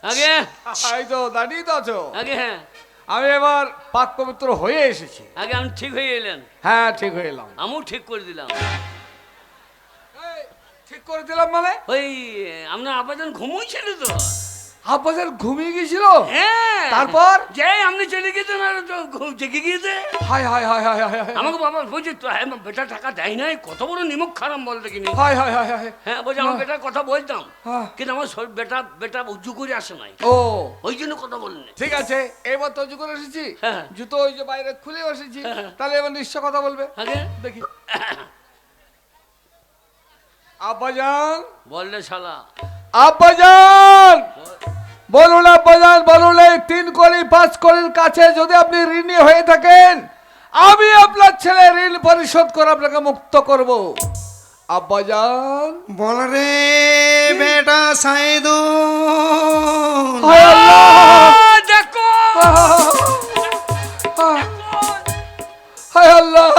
আগে এই তো দাঁড়িয়ে তো আছো। আগে হ্যাঁ আমি এবার পাক পবিত্র হয়ে এসেছি। আগে আমি ঠিক হয়ে এলেন, হ্যাঁ ঠিক হয়ে এলাম। আমিও ঠিক করে দিলাম। এই, ঠিক করে দিলাম মানে? ওই আপনার আব্বাজান ঘুমোইছিল তো। আব্বাজান ঘুমিয়ে গিয়েছিল? হ্যাঁ তারপর? যে আপনি চলে গেছেন আর তো জেগে গিয়েছে। High high high high high high আমাকে বাবা বলছে তো হ্যাঁ বেটা টাকা দেয় নাই, কত বড় নিমক খারাপ বল দেখিনি। High high high high. হ্যাঁ বলছে আমার বেটার কথা বলতাম, হ্যাঁ। কিন্তু আমার বেটা বেটা উঁচু করে আসে নাই, ও ওই জন্য কথা বলেন। ঠিক আছে, এবার তো করে এসেছি। হ্যাঁ। জুতো ওই যে বাইরে খুলে এসেছি, হ্যাঁ। তাহলে এবার নিশ্চয় কথা বলবে। আগে দেখি। আব্বাজান, বললে শালা আব্বাজান বলুন, আব্বাজান বলুন, এই 3 কোটি 5 কোটির কাছে যদি আপনি ঋণী হয়ে থাকেন, আমি আপনার ছেলে ঋণ পরিশোধ করে আপনাকে মুক্ত করব। আব্বাজান বল রে বেটা সাইদুল। হায় আল্লাহ, দেখো হায় আল্লাহ,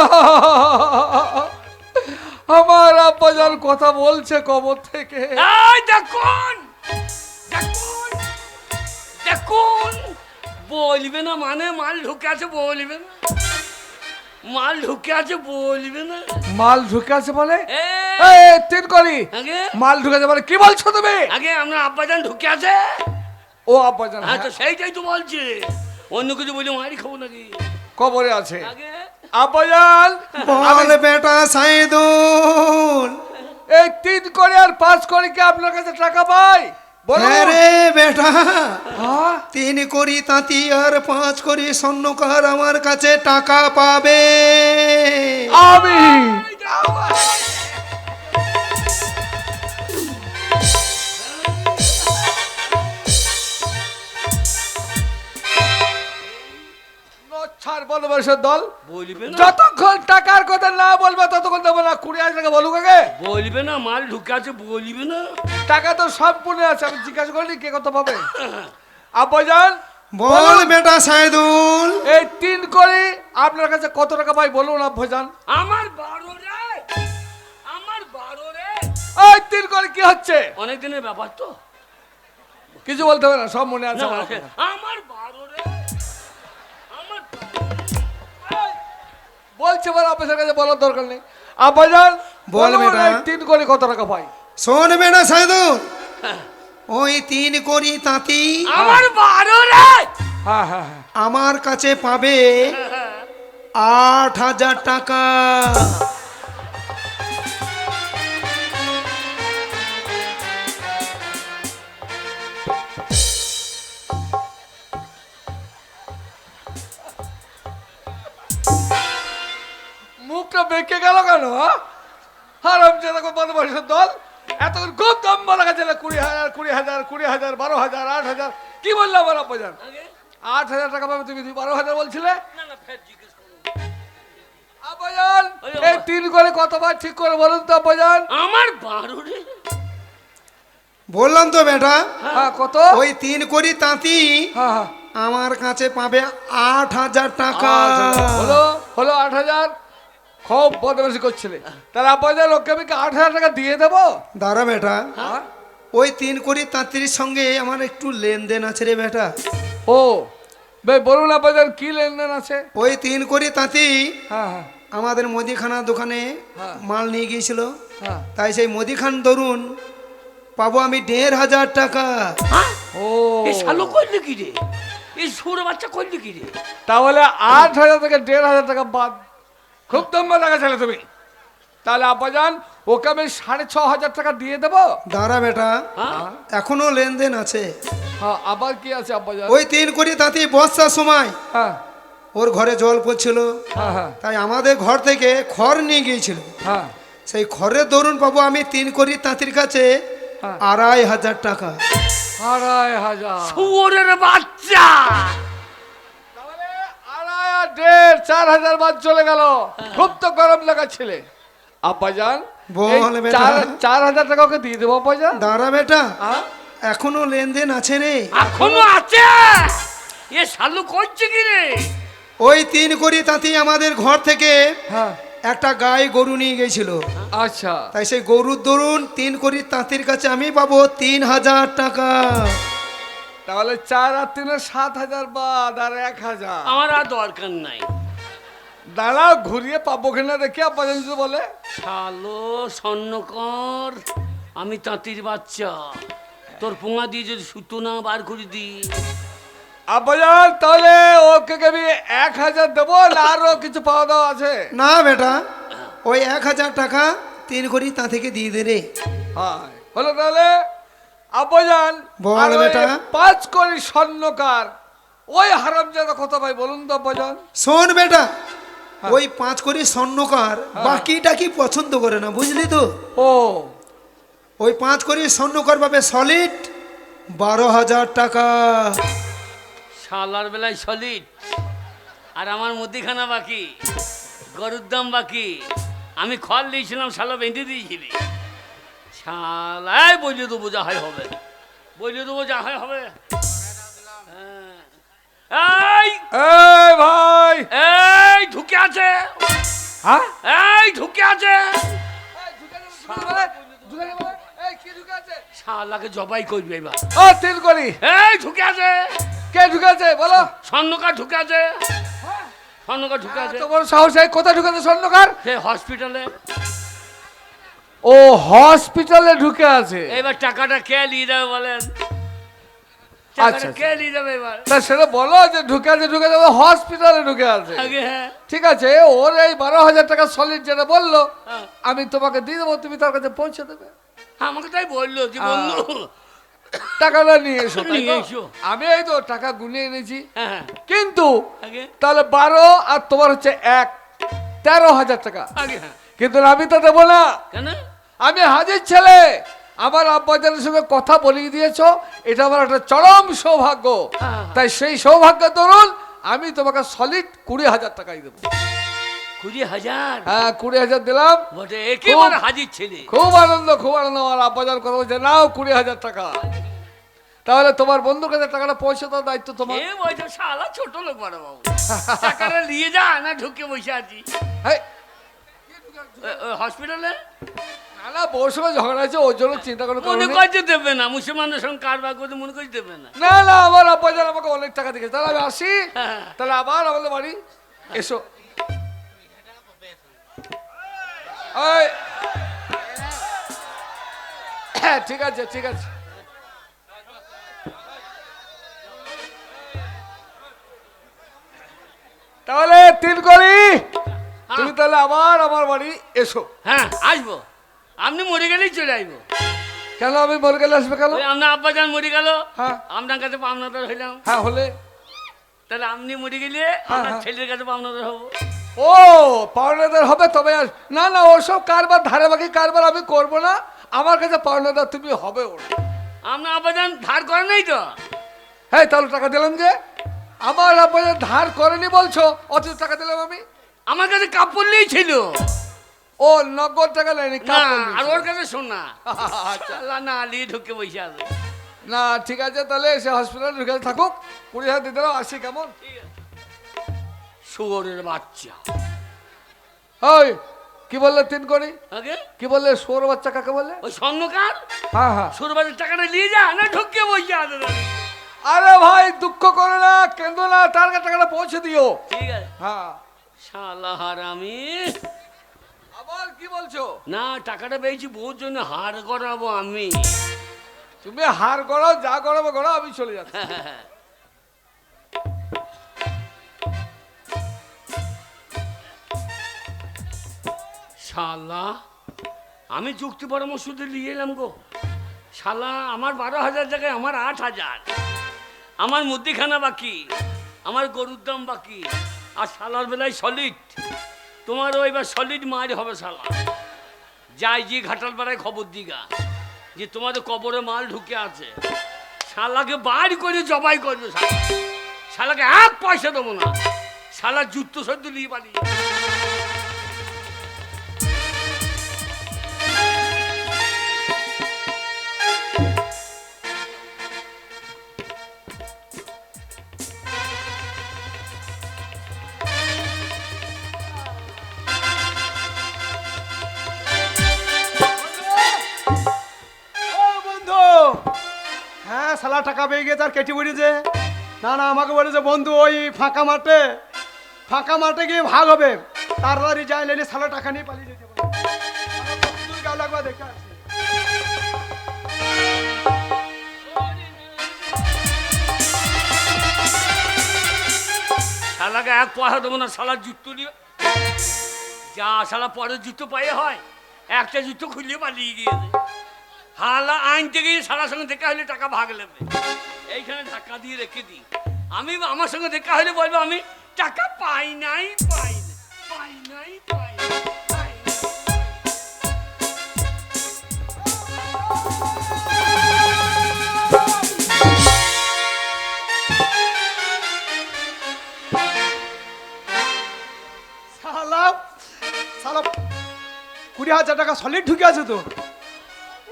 আমার আব্বাজান কথা বলছে কবর থেকে। এই দেখুন দেখুন দেখুন, বলবে না মানে মাল ঢুকে আছে, বলবে না মাল ঢুকে আছে, বলবে না। মাল ঢুকে আছে বলে? এই, এই 3 কোটি আগে মাল ঢুকে আছে বলে? কি বলছো তুমি? আগে আপনার আব্বাজান ঢুকে আছে। ও আব্বাজান হ্যাঁ তো সেইটাই তো বলছে, অন্য কিছু বলে মারি খাবো নাকি। কবরে আছে। আগে আব্বাজান বল বেটা সাইদুল। এই 3 কোটি আর 5 কোটি কি আপনার কাছে টাকা পাই? বলো। হ্যাঁ রে বেটা, হ্যাঁ? 3 কোটি তাঁতি আর 5 কোটি স্বর্ণকার আমার কাছে টাকা পাবে। আমি নচ্ছার বদমাশের দল, বলবে না, যতক্ষণ টাকার কথা না বলবে ততক্ষণ দেবো না। 20,000 টাকা বলুক আগে। বলবে না মাল ঢুকে আছে, বলবে না। টাকা তো সম্পূর্ণ আছে, আমি জিজ্ঞাসা করিনি কে কত পাবে। আব্বাজান বল বেটা সাইদুল। এই 3 কোটি আপনার কাছে কত টাকা পাই বলুন আব্বাজান। আমার 12 রে, আমার 12 রে। এই 3 কোটি কি হচ্ছে? অনেক দিনের ব্যাপার তো, কিছু বলতে হবে না, সব মনে আছে না, আমার কথা। আমার 12 রে, আমার বলছে বলে অফিসের কাছে বলার দরকার নেই। আব্বাজান বল বেটা। 3 কোটি কত টাকা পাই? শোন বেটা সাইদুল, ওই 3 কোটি তাঁতি আমার 12 রে। হ্যাঁ হ্যাঁ হ্যাঁ। আমার কাছে পাবে 8,000 টাকা। মুখটা বেঁকে গেল কেন? হারাম যেরকম বদমাশের দল, এতক্ষণ খুব দাম বলা গেছে 20,000 20,000 20,000 12,000 8,000 কি বললাম বল আব্বাজান? আগে 8,000 টাকা পাবে, তুমি 12,000 বলছিলে। না না ফের জিজ্ঞেস করুন। আব্বাজান ওই এই 3 কোটি কতবার ঠিক করে বলুন তো আব্বাজান। আমার 12 রে। বললাম তো বেটা, হ্যাঁ কত? ওই 3 কোটি তাঁতি হ্যাঁ হ্যাঁ। আমার কাছে পাবে 8,000 টাকা। হলো হলো 8,000। খুব বদমাশি করছিলে, তাহলে আব্বাজান ওকে আমি কি 8,000 টাকা দিয়ে দেবো? দাঁড়া বেটা, হ্যাঁ? ওই 3 কোটি তাঁতির সঙ্গে আমার একটু লেনদেন আছে রে বেটা। ও বলুন আব্বাজান কি লেনদেন আছে? ওই 3 কোটি তাঁতি হ্যাঁ হ্যাঁ আমাদের মুদিখানা দোকানে হ্যাঁ। মাল নিয়ে গিয়েছিল, হ্যাঁ। তাই সেই মুদিখান ধরুন পাবো আমি 1,500 টাকা। হ্যাঁ ও এই শালো করলি কি রে, এই সুর বাচ্চা করলি কি রে। তাহলে 8,000 থেকে 1,500 টাকা বাদ। খুব দম্বা লাগাছিলে তুমি। তাহলে আব্বাজান ওকে আমি 6,500 টাকা দিয়ে দেবো। দাঁড়া বেটা, হ্যাঁ এখনো লেনদেন আছে। হ্যাঁ আবার কি আছে আব্বাজান? ওই 3 কোটি তাঁতি বর্ষার সময় হ্যাঁ ওর ঘরে জল পড়ছিল, হ্যাঁ হ্যাঁ তাই আমাদের ঘর থেকে খড় নিয়ে গিয়েছিল। হ্যাঁ সেই খড়ের দরুন পাবো আমি 3 কোটি তাঁতির কাছে হ্যাঁ। 2,500 টাকা। 2,500। সুরের বাচ্চা। তাহলে 2,500 আর 1,500 4,000 বাদ চলে গেল। খুব তো গরম লাগাচ্ছিলে আব্বাজান। বল এই বেটা। 4,000 টাকা ওকে দিয়ে দেবো আব্বাজান। দাঁড়া বেটা, হ্যাঁ? এখনো লেনদেন আছে রে। এখনো আছে। এ শালু করছে কি রে। ওই 3 কোটি তাঁতি আমাদের ঘর থেকে হ্যাঁ একটা গাই গরু নিয়ে গেছিল, আচ্ছা। তাই সেই গরুর দরুন 3 কোটি তাঁতির কাছে আমি পাবো 3,000 টাকা। তাহলে 4 আর 3 7,000 বাদ আর 1,000। আমার আর দরকার নাই। দাঁড়াও ঘুরিয়ে পাবো কিনা দেখি আব্বাজান যদি বলে। শালো স্বর্ণকর, আমি তাঁতির বাচ্চা, তোর পোঙা দিয়ে যদি সুতো না বার করে দি। আব্বাজান তাহলে ওকে আমি 1,000 দেবো না আরো কিছু পাওয়া দাওয়া আছে? না বেটা, ওই 1,000 টাকা 3 করি তা থেকে দিয়ে দে রে। হ্যাঁ হলো তাহলে আব্বাজান। বল আর ওই বেটা। 5 কড়ি স্বর্ণকার ওই হারামজাদা কত ভাই বলুন তো আব্বাজান? শোন বেটা, ওই 5 করি স্বর্ণকার বাকিটা কি পছন্দ করে না, বুঝলি তো? ও ওই 5 করি স্বর্ণকার পাবে সলিড 12,000 টাকা। শালার বেলায় সলিড, আর আমার মুদিখানা বাকি, গরুর দাম বাকি। আমি খড় দিয়েছিলাম, শালা বেঁধে দিয়েছিলি। শালায় বইলে দেবো যা হয় হবে, বইলে দেবো যা হয় হবে। হ্যাঁ। এই এই ভাই। এই ঢুকে আছে, হ্যাঁ এই ঢুকে আছে। শালাকে জবাই করবে এবার। ও 3 কড়ি এই ঢুকে আছে, কে ঢুকেছে বলো? স্বর্ণকার ঢুকে আছে, স্বর্ণকার ঢুকে আছে। তোমার সাহস এই কোথায় ঢুকেছে স্বর্ণকার? সে হসপিটালে। ও হসপিটালে ঢুকে আছে। এবার টাকাটা কে নিয়ে যাবে বলেন? আচ্ছা, টাকাটা কে নিয়ে যাবে এবার? তা সেটা বলো যে ঢুকে আছে হসপিটালে ঢুকে আছে। আগে হ্যাঁ, ঠিক আছে, ওর এই 12,000 টাকা সলিড যেটা বললো হ্যাঁ। আমি তোমাকে দিয়ে দেবো, তুমি তার কাছে পৌঁছে দেবে। আমাকে তাই বললো যে বন্ধু টাকাটা নিয়ে এসো, তাই নিয়ে তো? এসো। আমি এই তো টাকা গুনিয়ে এনেছি, হ্যাঁ হ্যাঁ, কিন্তু আগে তাহলে 12 আর তোমার হচ্ছে 13,000 টাকা। আগে হ্যাঁ। কিন্তু আমি তো দেবো না, কেন? আমি হাজির ছেলে। আমার আব্বাজানের সঙ্গে কথা বলিয়ে দিয়েছো, এটা আমার একটা চরম সৌভাগ্য। হ্যাঁ। তাই সেই সৌভাগ্য ধরুন আমি তোমাকে সলিড 20,000 টাকাই দেবো। 20,000? হ্যাঁ 20,000 দিলাম। বটে, একেবারে হাজির ছেলে। খুব আনন্দ, খুব আনন্দ। আমার আব্বাজান কথা বলছে, নাও 20,000 টাকা। তাহলে তোমার বন্ধুর কাছে টাকাটা পৌঁছে দেওয়ার দায়িত্ব তোমার। এ বলছে শালা ছোট লোক বড় বাবু, টাকাটা নিয়ে যা, না ঢুকে বসে আছি হেই, হসপিটালে। না না বউর সঙ্গে ঝগড়া আছে, ওর জন্য চিন্তা করে মনে করতে দেবে না, মুসলমানদের সঙ্গে কারবার করতে মনে করতে দেবে না। না না, আমার আব্বাজান আমাকে অনেক টাকা দিয়েছে। তাহলে আমি আসি, হ্যাঁ। তাহলে আবার আমাদের বাড়ি এসো। এই, হ্যাঁ ঠিক আছে ঠিক আছে। তাহলে 3 করি, তুমি তাহলে আবার আমার বাড়ি এসো। হ্যাঁ আসবো, আপনি মরে গেলেই চলে আসবো। কেন আমি মরে গেলে আসবে কেন? ওই আপনার আব্বাজান মরে গেল, হ্যাঁ আপনার কাছে পাওনাদার হইলাম। হ্যাঁ হলে তাহলে আপনি মরে গেলে আপনার হ্যাঁ। ছেলের কাছে পাওনাদার হবো। ও পাওনাদার হবে তবে না না, ওসব কারবার ধারে বাকি কারবার আমি করবো না। আমার কাছে পাওনাদার তুমি হবে ওর। আপনার আব্বাজান ধার করে নাই তো? হ্যাঁ তাহলে টাকা দিলাম যে? আমার আব্বাজান ধার করেনি বলছো, অথচ টাকা দিলাম আমি? আমার কাছে কাপড়লেই ছিল ও নগদ টাকা নেয়নি, না, কাপড় আর নিয়েছে। ওর কাছে শোনা। আচ্ছা আল্লাহ না আলিয়ে ঢুকে বসে আছে। না ঠিক আছে, তাহলে সে হসপিটালে ঢুকে থাকুক। 20,000 দিতে দাও, আসি কেমন? শুয়োরের বাচ্চা। ওই কি বললে 3 করি? আগে কি বললে সোর বাচ্চা কাকে বললে? ওই স্বর্ণকার হ্যাঁ হ্যাঁ। সুরবাজের টাকাটা নিয়ে যা, না ঢুকে বসে আছে। আরে ভাই দুঃখ করো না, কেঁদো না, তার কাছে টাকাটা পৌঁছে দিও। ঠিক আছে। হ্যাঁ। শালা হারামি, আবার কি বলছো? না টাকাটা পেয়েছি বউর জন্য হার করাবো আমি। তুমি হার করো, যা করাবো করো, আমি চলে যাচ্ছি। শালা আমি যুক্তি পরামর্শ দিয়ে নিয়ে এলাম গো। শালা আমার 12,000 জায়গায় আমার 8,000। আমার মুদিখানা বাকি, আমার গরুর দাম বাকি, আর শালার বেলায় সলিড। তোমার ওইবার সলিড মার হবে শালা। যাই যে ঘাটাল পাড়ায় খবর দিগা যে তোমাদের কবরে মাল ঢুকে আছে। শালাকে বাড়ি করে জবাই করবে শালা। শালাকে 1 পয়সা দেবো না। শালা জুতো সদ্য নিয়ে পালিয়ে হ্যাঁ শালা টাকা পেয়ে গেছে আর কেটে পড়েছে। না না, আমাকে বলেছে বন্ধু ওই ফাঁকা মাঠে গিয়ে ভাগ হবে, তাড়াতাড়ি যাই লেনে শালা টাকা নিয়ে পালিয়ে যেতে পারে। গাও লাগবা দেখে আসি। শালাকে এক পয়সা দেবো না, শালার জুতো নিয়ে যা, শালা পরের জুতো পায়ে হয়, একটা জুতো খুলিয়ে পালিয়ে গিয়েছে। হালা আনতে গিয়ে শালার সঙ্গে দেখা হলে টাকা ভাগ নেবে, এইখানে ধাক্কা দিয়ে রেখে দিই। আমি আমার সঙ্গে দেখা হলে বলবো আমি টাকা পাই নাই, পাই নাই, পাই নাই, পাই নাই, পাই নাই। শালা শালা 20,000 টাকা সলিড ঢুকে আছে তো।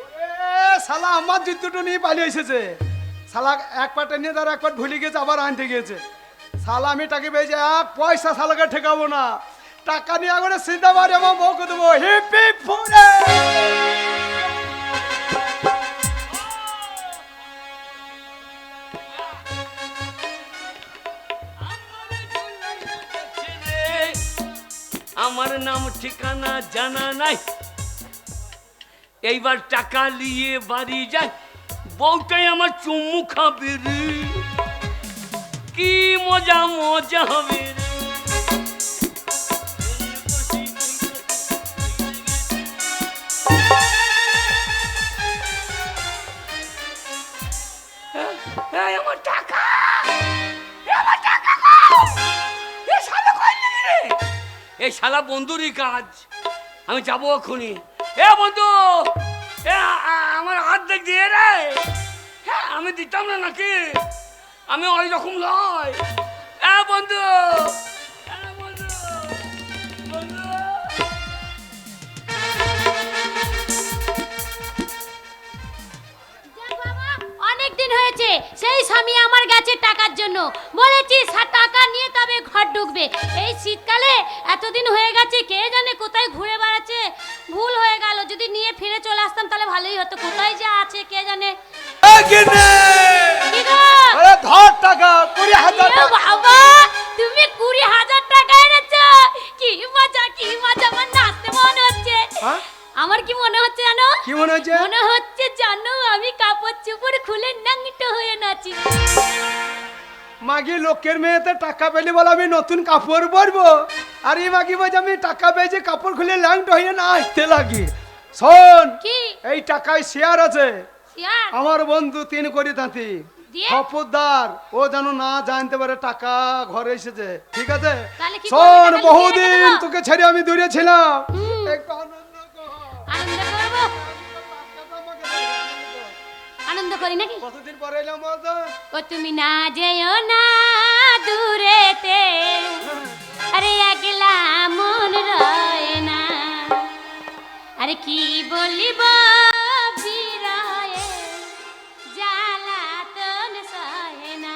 ওরে শালা আমার জুতোটা নিয়ে পালিয়ে এসেছে। শালা এক পাটে নিয়ে তার এক পাট ভুলে গেছে, আবার আনতে গিয়েছে। শালা আমি টাকা পেয়েছি, এক পয়সা শালাকে ঠেকাবো না। টাকা নিয়ে আগরে সিধা বাড়ি আমার বউকে দেবো। হিপি ফুরে আমার নাম ঠিকানা জানা নাই, এইবার টাকা নিয়ে বাড়ি যাই, বউটাই আমার চুমু খাবে রে, কি মজা মজা হবে রে। এই আমার টাকা, আমার টাকা কই? এই শালা কই নিলি রে? এই শালা বন্ধুরই কাজ, আমি যাবো এক্ষুনি। এ বন্ধু, আমার হাত দেখ দিয়ে রে। হ্যাঁ, আমি দিতাম না নাকি? আমি ওই রকম নয়। এ বন্ধু, বন্ধু, বন্ধু। অনেক দিন হয়েছে সেই স্বামী আমার গেছে টাকার জন্য, বলেছি টাকা নিয়ে তবে ঘর ঢুকবে। এই শীতকালে এতদিন হয়ে গেছে, কে জানে কোথায় ঘুরে বেড়াচ্ছে। ভুল হয়ে গেল, যদি নিয়ে ফিরে চলে আসতাম তাহলে ভালোই হতো। কোথায় যে আছে কে জানে। কি গো? আরে ধর টাকা 20,000 এ টাকা। বাবা, তুমি 20,000 টাকা এনেছো? কি মজা, কি মজা, আমার নাচতে মনে হচ্ছে। হ্যাঁ? আমার কি মনে হচ্ছে জানো? কি মনে হচ্ছে? মনে হচ্ছে জানো আমি কাপড় চোপড় খুলে নাংটো হয়ে নাচি। মাগি লোকের মেয়েতে টাকা পেলে বলে আমি নতুন কাপড় পরবো, আর এই মাগি বলছে আমি টাকা পেয়েছি কাপড় খুলে ল্যাংট হয়ে না আসতে লাগি। শোন, কি এই টাকায় শেয়ার আছে, শিয়ার? আমার বন্ধু 3 কোটি তাঁতি দিয়ে? খপরদার ও যেন না জানতে পারে টাকা ঘরে এসেছে, ঠিক আছে? তাহলে কি করবি? শোন, টাকা লিখে বহুদিন রেখে দেবো? তোকে ছেড়ে আমি দূরে ছিলাম, হুম। একটু আনন্দ কর। আনন্দ করবো? আনন্দ করি নাকি? কতদিন পরে এলাম বলতো? ও তুমি না যেও না দূরেতে, আরে একলা মন রয় না, আরে কি বলিব বিরয়ে জ্বালাতন সহে না।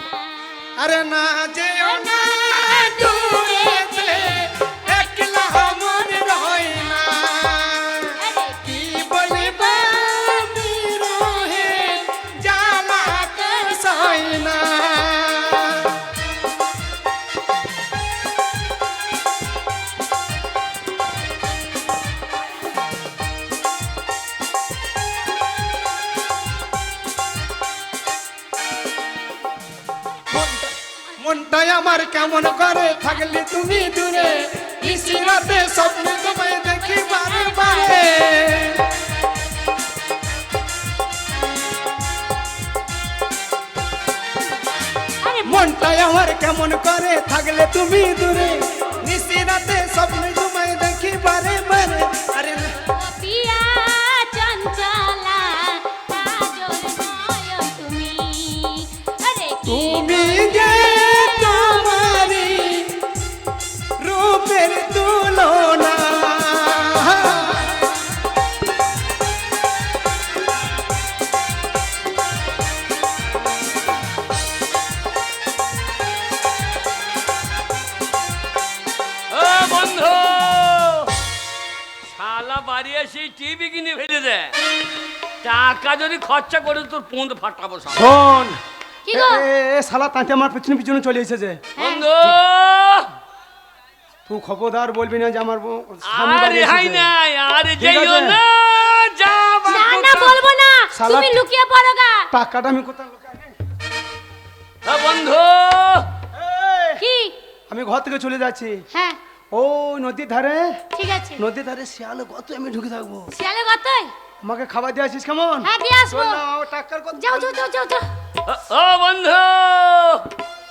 আরে না যেও না দূরেতে, একলা মন রয় না, কি বলিবা বিরহে জ্বালাতন সয় না। মনটাই আমার কেমন করে থাকলে তুমি দূরে, নিশি রাতে স্বপ্ন তোমায় দেখি বারে বারে। মনটাই আমার কেমন করে থাকলে তুমি দূরে, নিশি রাতে স্বপ্ন তোমায় দেখি বারে বারে। আরে ও পিয়া চঞ্চলা কাজল নয় তুমি, আরে কি তুমি যে তোমারি রূপের তুলনা, ও বন্ধু, শালা বাড়ি এসে টিভি কিনে ফেলে দেয়। টাকা যদি খরচা করে তোর পোঁদ ফাটাবো সব। শোন কি গো? এ শালা তাঁতে আমার পিছনে পিছনে চলে এসেছে। বন্ধু তুই খবরদার বলবি না যে আমার স্বামী বাড়ি আরে হাই এসেছে। নাই আরে ঠিক যাইও আছে। না যা না না বলবো না, শালা- তুমি লুকিয়ে পড়ো গা। টাকাটা আমি কোথায় লুকাই? বন্ধু এই, কি? আমি ঘর থেকে চলে যাচ্ছি। হ্যাঁ ও নদীর ধারে, ঠিক আছে। নদীর ধারে শিয়ালে কত আমি ঢুকে থাকবো। শিয়ালে কতই? আমাকে খাবার দিয়ে আসিস কেমন? হ্যাঁ দিয়ে আসবো। চল না, আমার টাকার কথা। যাও যাও যাও যাও যাও। ও বন্ধু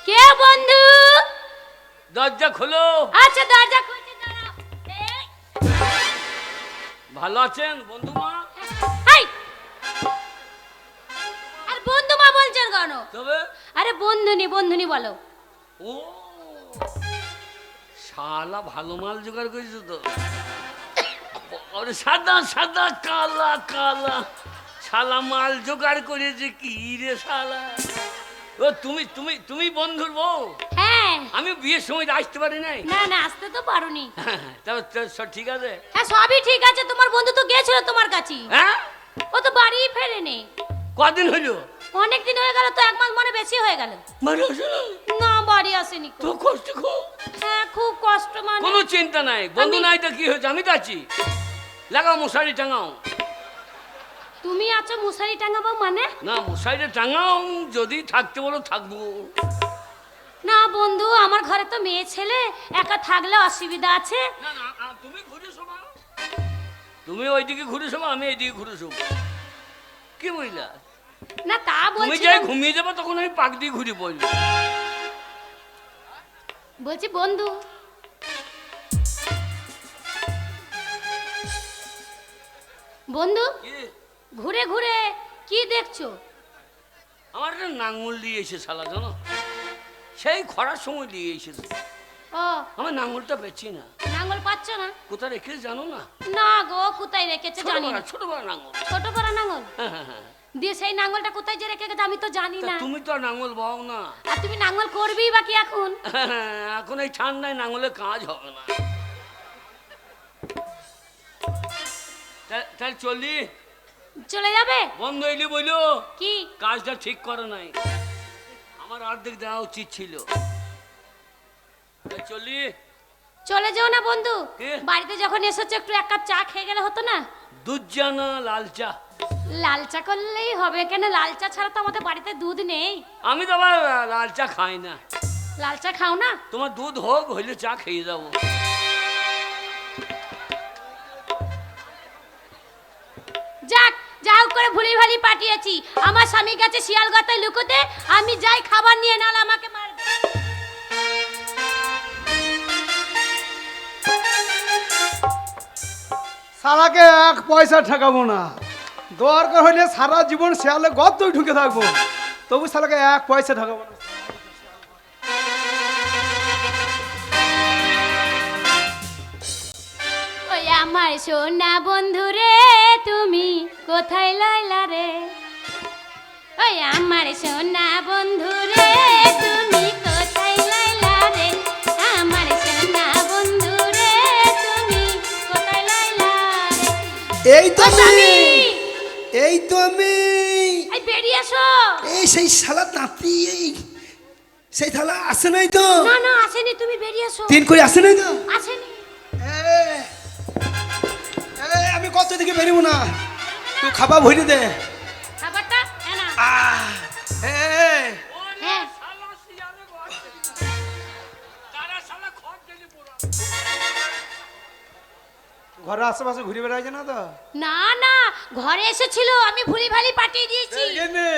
কে বন্ধু? দরজা খোলো। আচ্ছা দরজা খুলছি, দাঁড়াও। এই, ভালো আছেন বন্ধু মা? এই। আর বন্ধু মা বলছেন কেন? তবে আরে বন্ধুনি বন্ধুনি বলো। ও শালা ভালো মাল জোগাড় করেছো তো। আরে সাদা সাদা কালা কালা শালা মাল জোগাড় করেছে কি রে শালা। ও তুমি তুমি তুমি বন্ধুর বউ? হ্যাঁ। আমি বিয়ের সময় আসতে পারি নাই। না না আসতে তো পারোনি। তবে সব ঠিক আছে? হ্যাঁ সবই ঠিক আছে, তোমার বন্ধু তো গেছিল তোমার কাছে। হ্যাঁ ও তো বাড়িই ফেরেনি। কদিন হইলো? অনেক দিন হয়ে গেল তো, 1 মাস মনে বেশি হয়ে গেল। বাড়ি আসো না? না বাড়ি আসেনি কো। তো কষ্ট খুব। হ্যাঁ খুব কষ্ট মানে। কোনো চিন্তা নাই, বন্ধু আমি- নাই তো কি হয়েছে, আমি তো আছি। লাগাও মশারি টাঙাও। তুমি আছো মশারি টাঙাবো মানে? না মশারিটা টাঙাও, যদি থাকতে বলো থাকবো। না বন্ধু আমার ঘরে তো মেয়ে ছেলে, একা থাকলে অসুবিধা আছে। না না তুমি ঘুরে শোবা, তুমি ওইদিকে ঘুরে শোবা, আমি এইদিকে ঘুরে শোবো। কি বুঝলা? না তা তুমি বলছি। যাই ঘুমিয়ে যাবো তখন আমি পাক দিয়ে ঘুরে পড়বো। বলছি বন্ধু বন্ধু কি? ঘুরে ঘুরে কি দেখছো? আমার একটা নাঙ্গল দিয়ে এসে শালা জানো, সেই খরার সময় দিয়ে এসেছে। ও আমার নাঙ্গলটা বেচি না। নাঙ্গল পাচ্ছ না? কোথায় রেখে জানো না? না গো কোথায় রেখেছে জানি না। ছোট বড় নাঙ্গল। ছোট বড় নাঙ্গল হ্যাঁ হ্যাঁ হ্যাঁ। দিয়ে সেই নাঙ্গলটা কোথায় যে রেখে গেছে আমি তো জানি তা না। তুমি তো আর নাঙ্গল বাও না। আর তুমি নাঙ্গল করবেই বাকি এখন? এখন এই ঠান্ডায় নাঙ্গলে কাজ হবে না। তাহলে চললি? চলে যাবে? বন্ধ হইলি বইলো কি? কাজটা ঠিক করে নাই, আমার অর্ধেক দেওয়া উচিত ছিল। তাই চললি? চলে যেও না বন্ধু। কি? বাড়িতে যখন এসেছো একটু 1 কাপ চা খেয়ে গেলে হতো না? দুধ চা না লাল চা? লাল চা করলেই হবে, কেন লাল চা ছাড়া তো আমাদের বাড়িতে দুধ নেই। আমি তো আবার লাল চা খাই না। লাল চা খাও না? তোমার দুধ হোক, হইলে চা খেয়ে যাবো। যাক যাও করে ভুলি ভালি পাঠিয়েছি। আমার স্বামী গেছে শিয়াল গাতায় লুকোতে, আমি যাই খাবার নিয়ে, নালে আমাকে মারবে। শালাকে 1 পয়সা ঠেকাবো না, দরকার হইলে সারা জীবন শিয়ালে গর্তই ঢুকে থাকবো, তবু শালাকে 1 পয়সা ঠেকাবো না। ওই আমার সোনা বন্ধু রে তুমি কোথায় লাইলা রে? ওই আমার সোনা বন্ধু রে তুমি কোথায় লাইলা রে? আমার সোনা বন্ধু রে তুমি কোথায় লাইলা রে? এই তো ও আমি, স্বামী! এই তো আমি, এই বেরিয়ে এসো। এই সেই শালা তাঁতি, এই সেই থালা আসে নাই তো? না না আসেনি, তুমি বেরিয়ে এসো। 3 করে আসে নাই তো? আসেনি। আমি কত দিকে বেরিব না, তুই খাবার ভরি দে। খাবারটা হ্যাঁ না। আহ, হ্যাঁ শালা শিয়ালে বাঁচে। তারা শালা খড় ঢেলে পোড়া। ঘরের আশেপাশে ঘুরে বেড়াইছে না তো? না না ঘরে এসেছিল, আমি ভুলি ভালি পাঠিয়ে দিয়েছি। এই নে,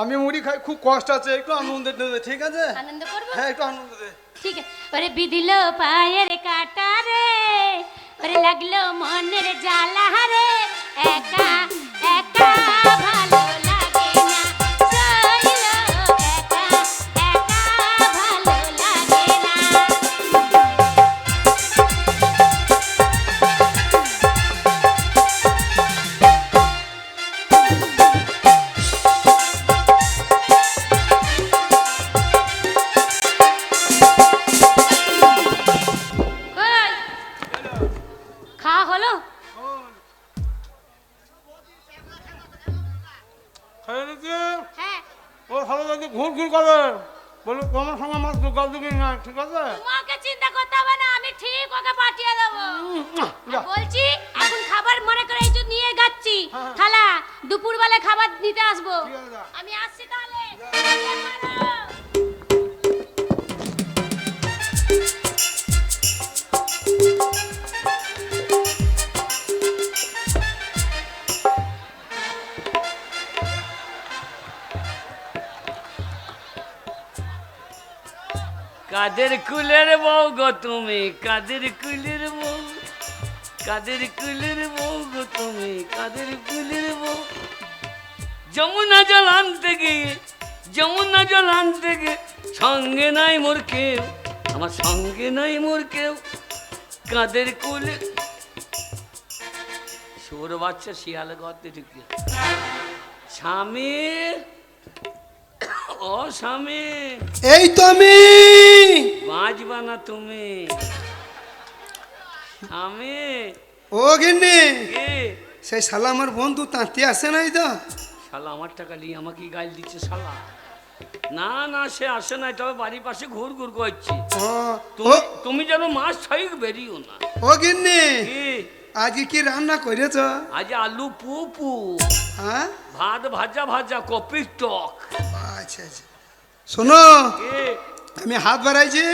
আমি মুড়ি খাই, খুব কষ্ট আছে, একটু আনন্দ দে, ঠিক আছে? আনন্দ করবো? হ্যাঁ একটু আনন্দ দে। ঠিক আছে। ওরে বিধিল পায়ের কাটা রে, ওরে লাগলো মনের জ্বালা রে, একা একা ভালো লাগে না, সইল একা একা ভালো লাগে না। কই? খাওয়া হলো? আছে বলো তোমার সঙ্গে আমার যোগাযোগই নাই, ঠিক আছে? তোমাকে চিন্তা করতে হবে না, আমি ঠিক ওকে পাঠিয়ে দেবো। যা। বলছি এখন খাবার মনে করে এই যে নিয়ে যাচ্ছি হ্যাঁ। খালা, দুপুরবেলা খাবার নিতে আসবো। ঠিক আছে, যা। আমি আসছি তাহলে। কাদের কুলের বউ গো তুমি, কাদের কুলের বউ, কাদের কুলের বউ গো তুমি, কাদের কুলের বউ। যমুনা জল আনতে গিয়ে, যমুনা জল আনতে গিয়ে সঙ্গে নাই মোর কেউ, আমার সঙ্গে নাই মোর কেউ। কাদের কুলে সোর বাচ্চা শিয়াল গর্তে ঢুকে। স্বামী, ও স্বামী, এই তো আমি। বাঁচবা না তুমি। আমি ও গিন্নি, কে? সেই শালা আমার বন্ধু তাঁতি আসে নাই তো? শালা আমার টাকা নিয়ে আমাকে গাইল দিচ্ছে শালা। না না, সে আসে নাই, তবে বাড়ির পাশে ঘুর ঘুর করছে। ও তুমি তুমি যেন মাছ ছয়ক বেরিও না। ও গিন্নি, কি আজকে কি রান্না করেছ? আজ আলু পুপু, হ্যাঁ, ভাত ভাজা ভাজা, কপির টক। আচ্ছা আচ্ছা। শোনো, কে? আমি হাত বাড়াইছি,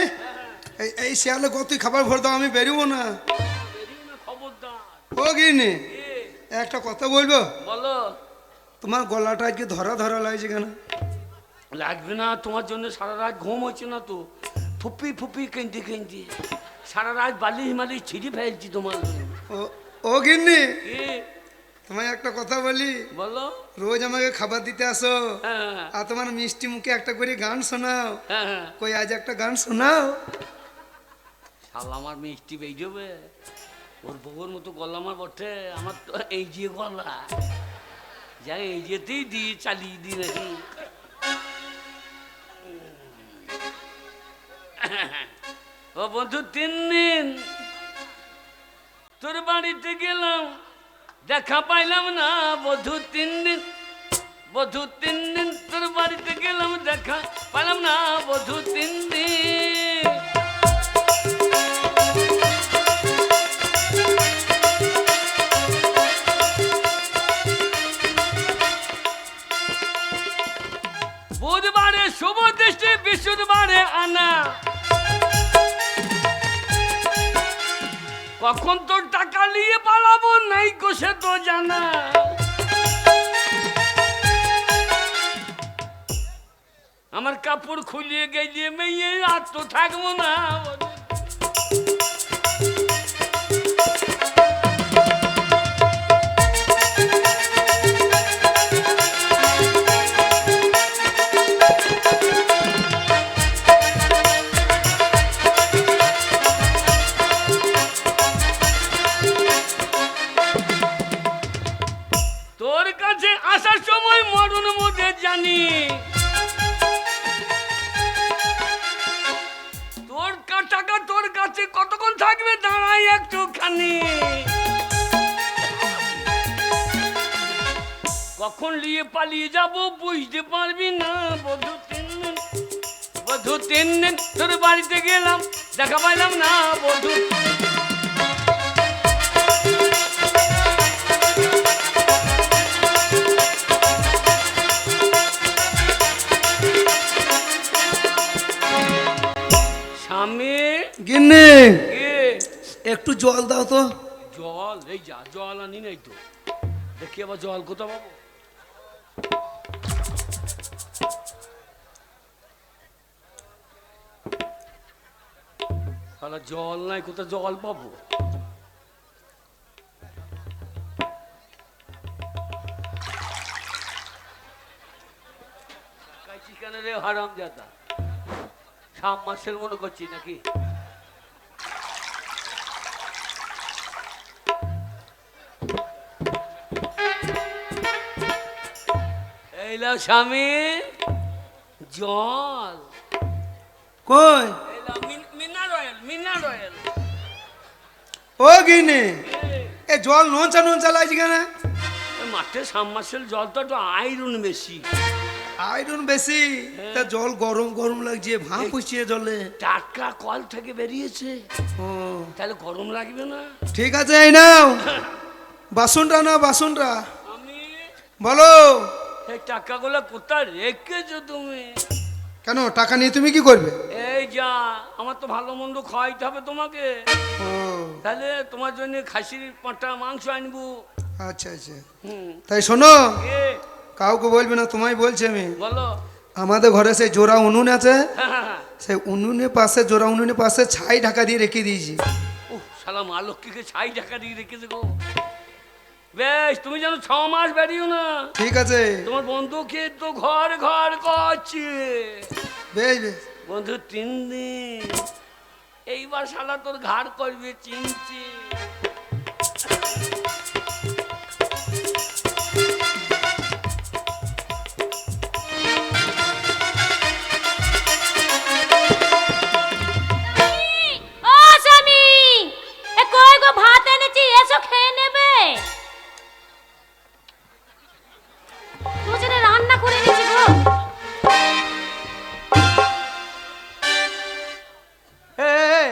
এই শিয়ালে কতই খাবার ভর দাও, আমি বেরোবো না। বেরিও না, খবরদার। ও গিন্নি, কে? একটা কথা বলবো? বলো। তোমার গলাটা আজকে ধরা ধরা লাগছে কেন? লাগবে না, তোমার জন্য সারা রাত ঘুম হচ্ছে না তো, ফুপি ফুপি কেঁদে কেঁদে সারা রাত বালিশ মালিশ ছিঁড়ে ফেলছি তোমার জন্য। ও গিন্নি, কে? তোমায় একটা কথা বলি, বলো। রোজ আমাকে খাবার দিতে আসো, হ্যাঁ আর তোমার মিষ্টি মুখে একটা করে গান শোনাও। হ্যাঁ হ্যাঁ। কই আজ একটা গান শোনাও। শালা আমার মিষ্টি বেজবে, ওর বউর মতো গলা আমার বটে, আমার তো এই যে গলা, যাই এই যেতেই দিয়ে চালিয়ে দিই নাকি। ও বন্ধু, 3 দিন তোর বাড়িতে গেলাম, দেখা পাইলাম না বধু। 3 দিন বধু, 3 দিন তোর বাড়িতে গেলাম, দেখা পাইলাম না বধু। 3 দিন বুধবারে শুভ দৃষ্টি, বৃহস্পতিবারে আনা। কখন তোর টাকা নিয়ে পালাবো নাই কোষে তো জানা। আমার কাপড় খুলিয়ে গেলিয়ে মেয়ে আর তো থাকবো না। তোর কাছে আসার সময় মরণ মধ্যে জানি, তোর টাকা তোর কাছে কতক্ষণ থাকবে দাঁড়াই একটুখানি। কখন নিয়ে পালিয়ে যাব বুঝতে পারবি না বধু। 3 দিন বধু, 3 দিন তোর বাড়িতে গেলাম, দেখা পাইলাম না বধু। স্বামী, গিন্নি, কে? একটু জল দাও তো। জল? এই যা, জল আনি নাই তো, দেখি আবার জল কোথা পাবো। শালা জল নাই, কোথা জল পাবো? চিকেন রে হারাম জাদা, 3 মাসের মনে করছি নাকি। এই লাও স্বামী জল, কই? এই লাও মিনার অয়েল, মিনার অয়েল। ও গিন্নি, এ জল নোনচা নোনচা লাগছে কেন? মাঠে 3 মাসের জল তো একটু আয়রন বেশি, আয়রন বেশি, তা জল গরম গরম লাগছে, ভাপ উঠিয়ে জলে। টাটকা কল থেকে বেরিয়েছে, ও তাহলে গরম লাগবে না? ঠিক আছে, এই নাও বাসনটা না, বাসনটা আমি বলো। এই টাকাগুলো কোথায় রেখেছো তুমি? কেন, টাকা নিয়ে তুমি কি করবে? এই যা, আমার তো ভালো মন্দ খাওয়াইতে হবে তোমাকে, ও তাহলে তোমার জন্য খাসির পাঁটা মাংস আনবো। আচ্ছা আচ্ছা, হুম, তাই শোনো, এ কাউকে বলবে না, তোমায় বলছি আমি। বলো। আমাদের ঘরে সেই জোড়া উনুন আছে, হ্যাঁ, সেই উনুনের পাশে, জোড়া উনুনের পাশে ছাই ঢাকা দিয়ে রেখে দিয়েছি। ও শালা মা লক্ষ্মীকে ছাই ঢাকা দিয়ে রেখেছে গো। বেশ, তুমি যেন 6 মাস বেরিও না। ঠিক আছে, তোমার বন্ধুকে তো ঘর ঘর করছে। বেশ বেশ। বন্ধু 3 দিন, এইবার শালা তোর ঘাড় করবে চিনছে। ও স্বামী, এ কই গো, ভাত এনেছি, এসো খেয়ে নেবে। তোমার জন্য রান্না করে এনেছি গো।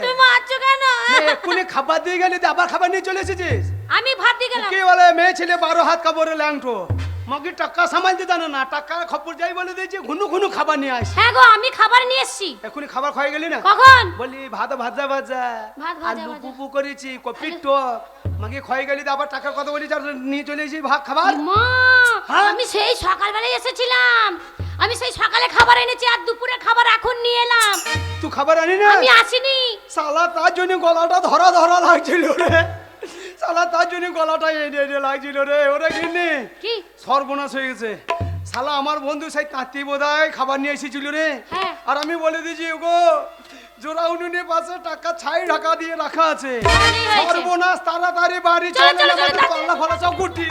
তুমি মারছো কেন? এক্ষুনি খাবার দিয়ে গেলি, তো আবার খাবার নিয়ে চলে এসেছিস? আমি ভাত দিয়ে গেলাম। কি বলে, মেয়ে ছেলে 12 হাত কাপড়ে ল্যাংটো, মাকে টাকা সামালতে জানো না, টাকা খবর যাই বলে দিয়েছি, ঘুনু ঘুনু খাবার নিয়ে আস। হ্যাঁ গো, আমি খাবার নিয়ে এসেছি। এক্ষুনি খাবার খাই গেলি না? কখন? বলি ভাত ভাজা ভাজা, ভাত ভাজা আলু ভাজা। পুপু করেছি, কপি টক, মাকে খাই গেলি, তো আবার টাকার কথা বলি, নিয়ে চলে এসেছি ভাত খাবার। মা, হ্যাঁ? আমি সেই সকালবেলায় এসেছিলাম, আমি সেই সকালে খাবার এনেছি, আর দুপুরে খাবার এখন নিয়ে এলাম। তুই খাবার আনি না? আমি আসিনি। শালা তার জন্য গলাটা ধরা ধরা লাগছিল রে, শালা তার জন্য গলাটা এড়ে এড়ে লাগছিল রে। ওরে কিনে কি? সর্বনাশ হয়ে গেছে। শালা আমার বন্ধু সেই তাঁতি বোধহয় খাবার নিয়ে এসেছিল রে, হ্যাঁ। আর আমি বলে দিয়েছি ওগো জোড়া উনুনের পাশে টাকা ছাই ঢাকা দিয়ে রাখা আছে। ভালোই হয়েছে। সর্বনাশ, তাড়াতাড়ি বাড়ি চলো, চলে চলো, চলো, আমাদের পাল্লা ফলা সব গুটি।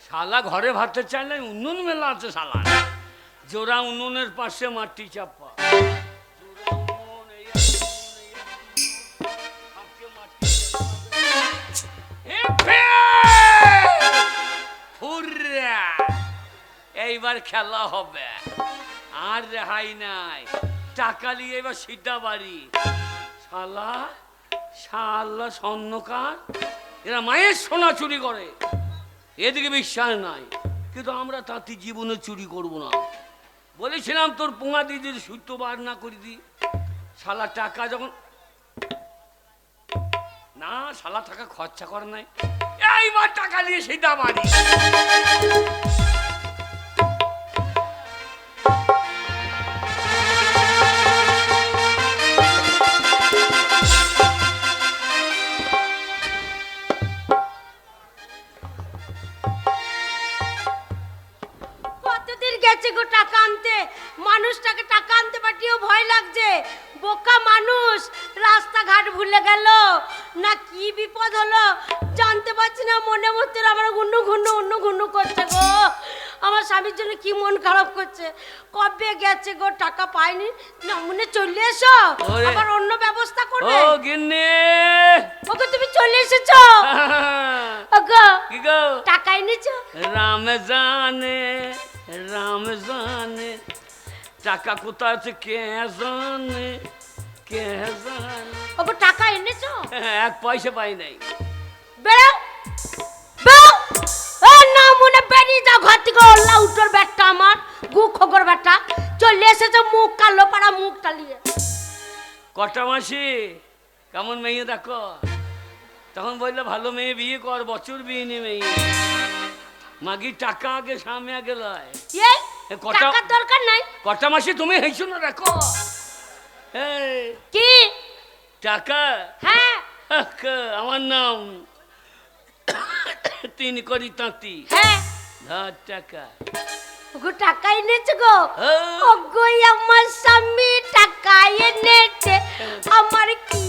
শালা ঘরে ভাতে চাই না, উনুন মেলা আছে শালা। জোড়া উনুনের পাশে মাটি চাপা, জোড়া উনুন, এই আছে উনুন, এই আছে উনুন, ফাঁকে মাটি চাপা। এ ফে! হুররা! এইবার খেলা হবে, আর রেহাই নাই। টাকা নিয়ে এবার সিধা বাড়ি। শালা শালা স্বর্ণকার, এরা মায়ের সোনা চুরি করে, এদিকে বিশ্বাস নাই। কিন্তু আমরা তাঁতি জীবনে চুরি করব না। বলেছিলাম তোর পোঙা দিদির সূত্র বার না করে দি। শালা টাকা যখন না, শালা টাকা খরচা করে নাই, এইবার টাকা নিয়ে সেটা বাড়ি। কতদিন গেছে গো টাকা আনতে, মানুষটাকে টাকা আনতে পাঠিয়েও ভয় লাগছে। বোকা মানুষ, রাস্তাঘাট ভুলে গেল না কি বিপদ হলো জানতে পারছি না। মনে মধ্যে আমার ঘুন্নু ঘুন্নু উন্নু ঘুন্নু করছে গো। আমার স্বামীর জন্য কি মন খারাপ করছে। কবে গেছে গো, টাকা পাইনি না, মনে চলে এসো, ওরে। আবার অন্য ব্যবস্থা ও করবে। গিন্নি, ওকে তুমি চলে এসেছো? ওগো, কি গো? টাকা এনেছো? রাম জানে, রাম জানে, টাকা কোথায় আছে কে জানে, কে জানে। ওগো, টাকা এনেছো? 1 পয়সা পাই নাই। বেরো বেরো, ও না মনে বেরিয়ে যাও ঘর থেকে। লাউটোর ব্যাটটা আমার, গু খগর ব্যাটটা চলে এসেছে, মুখ কালো পাড়া, মুখ টালিয়ে। কটা মাসি কেমন মেয়ে দেখো, তখন বললে ভালো মেয়ে বিয়ে কর, বছর বিয়ে নি মেয়ে। মাগি টাকা আগে, সামনে আগে লয়। এই এ কটা- টাকার দরকার নাই। কটা মাসি তুমি হেসো না দেখো। এই কি? টাকা, হ্যাঁ আমার নাম 3 করি তাঁতি। হ্যাঁ, ধর টাকা। ওগো টাকা এনেছে গো। হ্যাঁ। ওগো আমার স্বামী টাকা এনেছে, আমার কি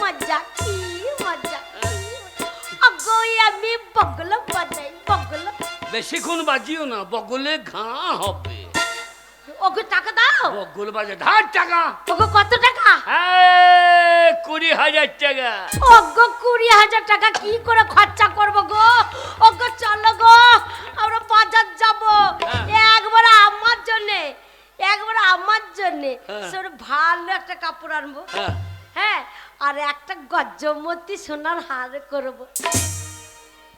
মজা, কি মজা, কি মজা। ওগো আমি বগল বাজাই, বগল। বেশিক্ষণ বাজিও না, বগলে ঘা হবে। ওকে টাকা দাও। বকুল বাজে ধার টাকা। ওকে কত টাকা? 20,000 টাকা। ওগো 20,000 টাকা কি করে খরচা করব গো? ওগো চলো গো, আমরা বাজার যাব। একবার আমার জন্য, একবার আমার জন্য সর ভালো একটা কাপড় আনবো। হ্যাঁ। হ্যাঁ, আর একটা গজ্জমতি সোনার হার করব।